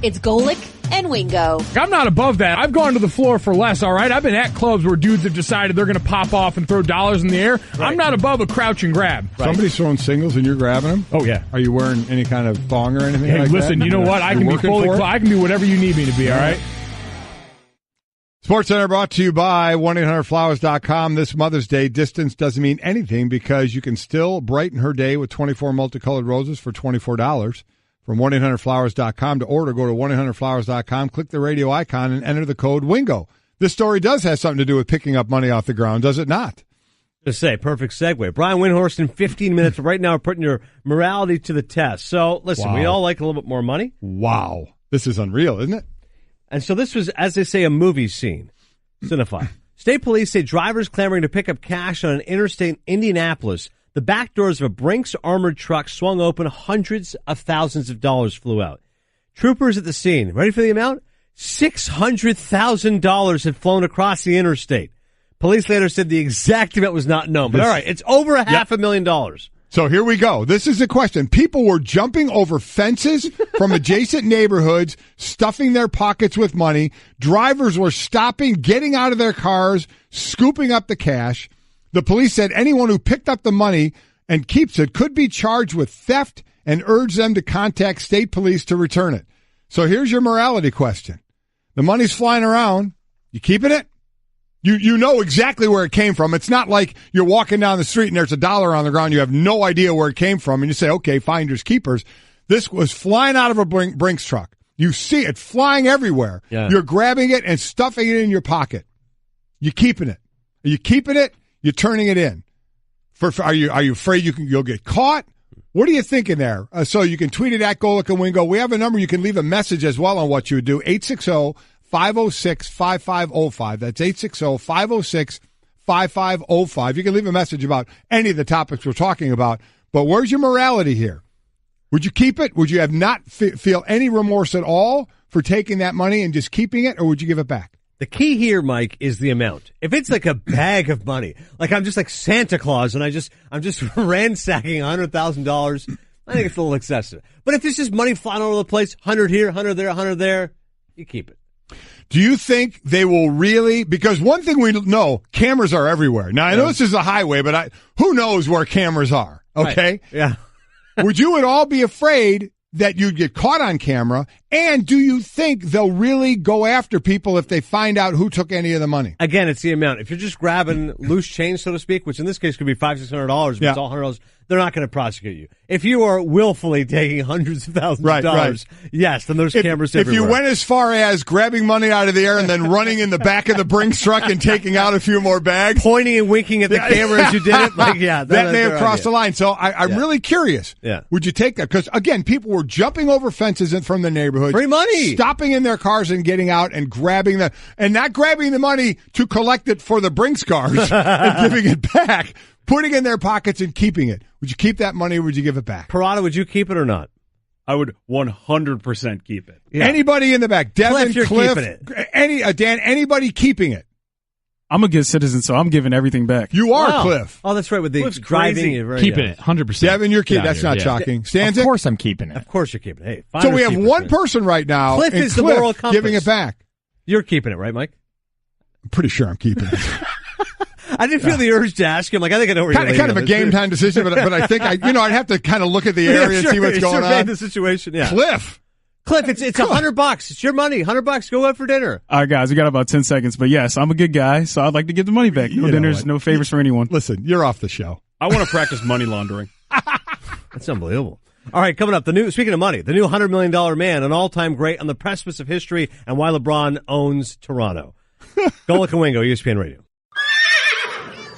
It's Golic and Wingo. I'm not above that. I've gone to the floor for less, all right? I've been at clubs where dudes have decided they're going to pop off and throw dollars in the air. Right. I'm not above a crouch and grab. Right. Somebody's throwing singles and you're grabbing them? Oh, yeah. Are you wearing any kind of thong or anything like listen, that? You know what? I can be fully I can be whatever you need me to be, all right? SportsCenter brought to you by 1-800-Flowers.com. This Mother's Day, distance doesn't mean anything because you can still brighten her day with 24 multicolored roses for $24. From 1-800-Flowers.com to order, go to 1-800-Flowers.com, click the radio icon, and enter the code WINGO. This story does have something to do with picking up money off the ground, does it not? Just say, perfect segue. Brian Windhorst in 15 minutes. Right now, we're putting your morality to the test. So, listen, we all like a little bit more money. Wow. This is unreal, isn't it? And so this was, as they say, a movie scene. Cinephile. State police say drivers clamoring to pick up cash on an interstate in Indianapolis. The back doors of a Brinks armored truck swung open. Hundreds of thousands of dollars flew out. Troopers at the scene. Ready for the amount? $600,000 had flown across the interstate. Police later said the exact amount was not known. But all right, it's over $500,000. So here we go. This is the question. People were jumping over fences from adjacent neighborhoods, stuffing their pockets with money. Drivers were stopping, getting out of their cars, scooping up the cash. The police said anyone who picked up the money and keeps it could be charged with theft and urged them to contact state police to return it. So here's your morality question. The money's flying around. You keeping it? You know exactly where it came from. It's not like you're walking down the street and there's $1 on the ground. You have no idea where it came from. And you say, okay, finders keepers. This was flying out of a Brinks truck. You see it flying everywhere. Yeah. You're grabbing it and stuffing it in your pocket. You keeping it. Are you keeping it? You're turning it in. Are you afraid you'll get caught? What are you thinking there? So you can tweet it at Golic and Wingo. We have a number. You can leave a message as well on what you would do. 860-506-5505. That's 860-506-5505. You can leave a message about any of the topics we're talking about. But where's your morality here? Would you keep it? Would you have not feel any remorse at all for taking that money and just keeping it, or would you give it back? The key here, Mike, is the amount. If it's like a bag of money, like I'm just like Santa Claus and I'm just ransacking $100,000, I think it's a little excessive. But if it's just money flying all over the place, 100 here, 100 there, 100 there, you keep it. Do you think they will really? Because one thing we know, cameras are everywhere. Now, I know this is a highway, but who knows where cameras are, okay? Right. Yeah. Would you at all be afraid that you'd get caught on camera? And do you think they'll really go after people if they find out who took any of the money? Again, it's the amount. If you're just grabbing loose change, so to speak, which in this case could be $500-$600, but it's all $100, they're not going to prosecute you. If you are willfully taking hundreds of thousands of dollars, yes, then there's cameras everywhere. If you went as far as grabbing money out of the air and then running in the back of the Brinks truck and taking out a few more bags, pointing and winking at the camera as you did it, that may have crossed the line. So I'm really curious. Yeah. Would you take that? Because again, people were jumping over fences from the neighborhood, free money, stopping in their cars and getting out and grabbing and not grabbing the money to collect it for the Brinks cars and giving it back. Putting it in their pockets and keeping it. Would you keep that money or would you give it back? Parada, would you keep it or not? I would 100% keep it. Yeah. Anybody in the back? Devin, Cliff, Dan, anybody keeping it? I'm a good citizen, so I'm giving everything back. You are, Cliff. Oh, that's right. With the driving. Right, keeping it, 100%. Devin, you're keeping it. That's not shocking. Stanzik? Of course I'm keeping it. Of course you're keeping it. Hey, so we have one person right now. Cliff is the moral compass. Giving it back. You're keeping it, right, Mike? I'm pretty sure I'm keeping it. I didn't feel the urge to ask him. Like, I think I know where you're kind of a game time decision, but I think I'd have to kind of look at the area and see what's going on. The situation, yeah. Cliff, it's $100. It's your money. $100. Go out for dinner. All right, guys, we got about 10 seconds, but yes, I'm a good guy, so I'd like to get the money back. No dinners, no favors for anyone. Listen, you're off the show. I want to practice money laundering. That's unbelievable. All right, coming up, speaking of money, the new $100 million man, an all-time great on the precipice of history, and why LeBron owns Toronto. Golic and Wingo, ESPN Radio.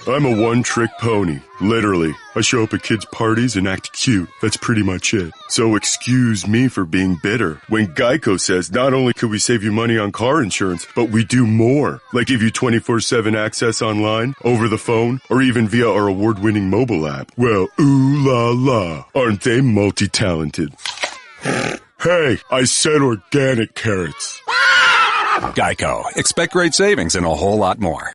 I'm a one-trick pony. Literally. I show up at kids' parties and act cute. That's pretty much it. So excuse me for being bitter. When Geico says not only could we save you money on car insurance, but we do more. Like give you 24/7 access online, over the phone, or even via our award-winning mobile app. Well, ooh la la. Aren't they multi-talented? Hey, I said organic carrots. Geico. Expect great savings and a whole lot more.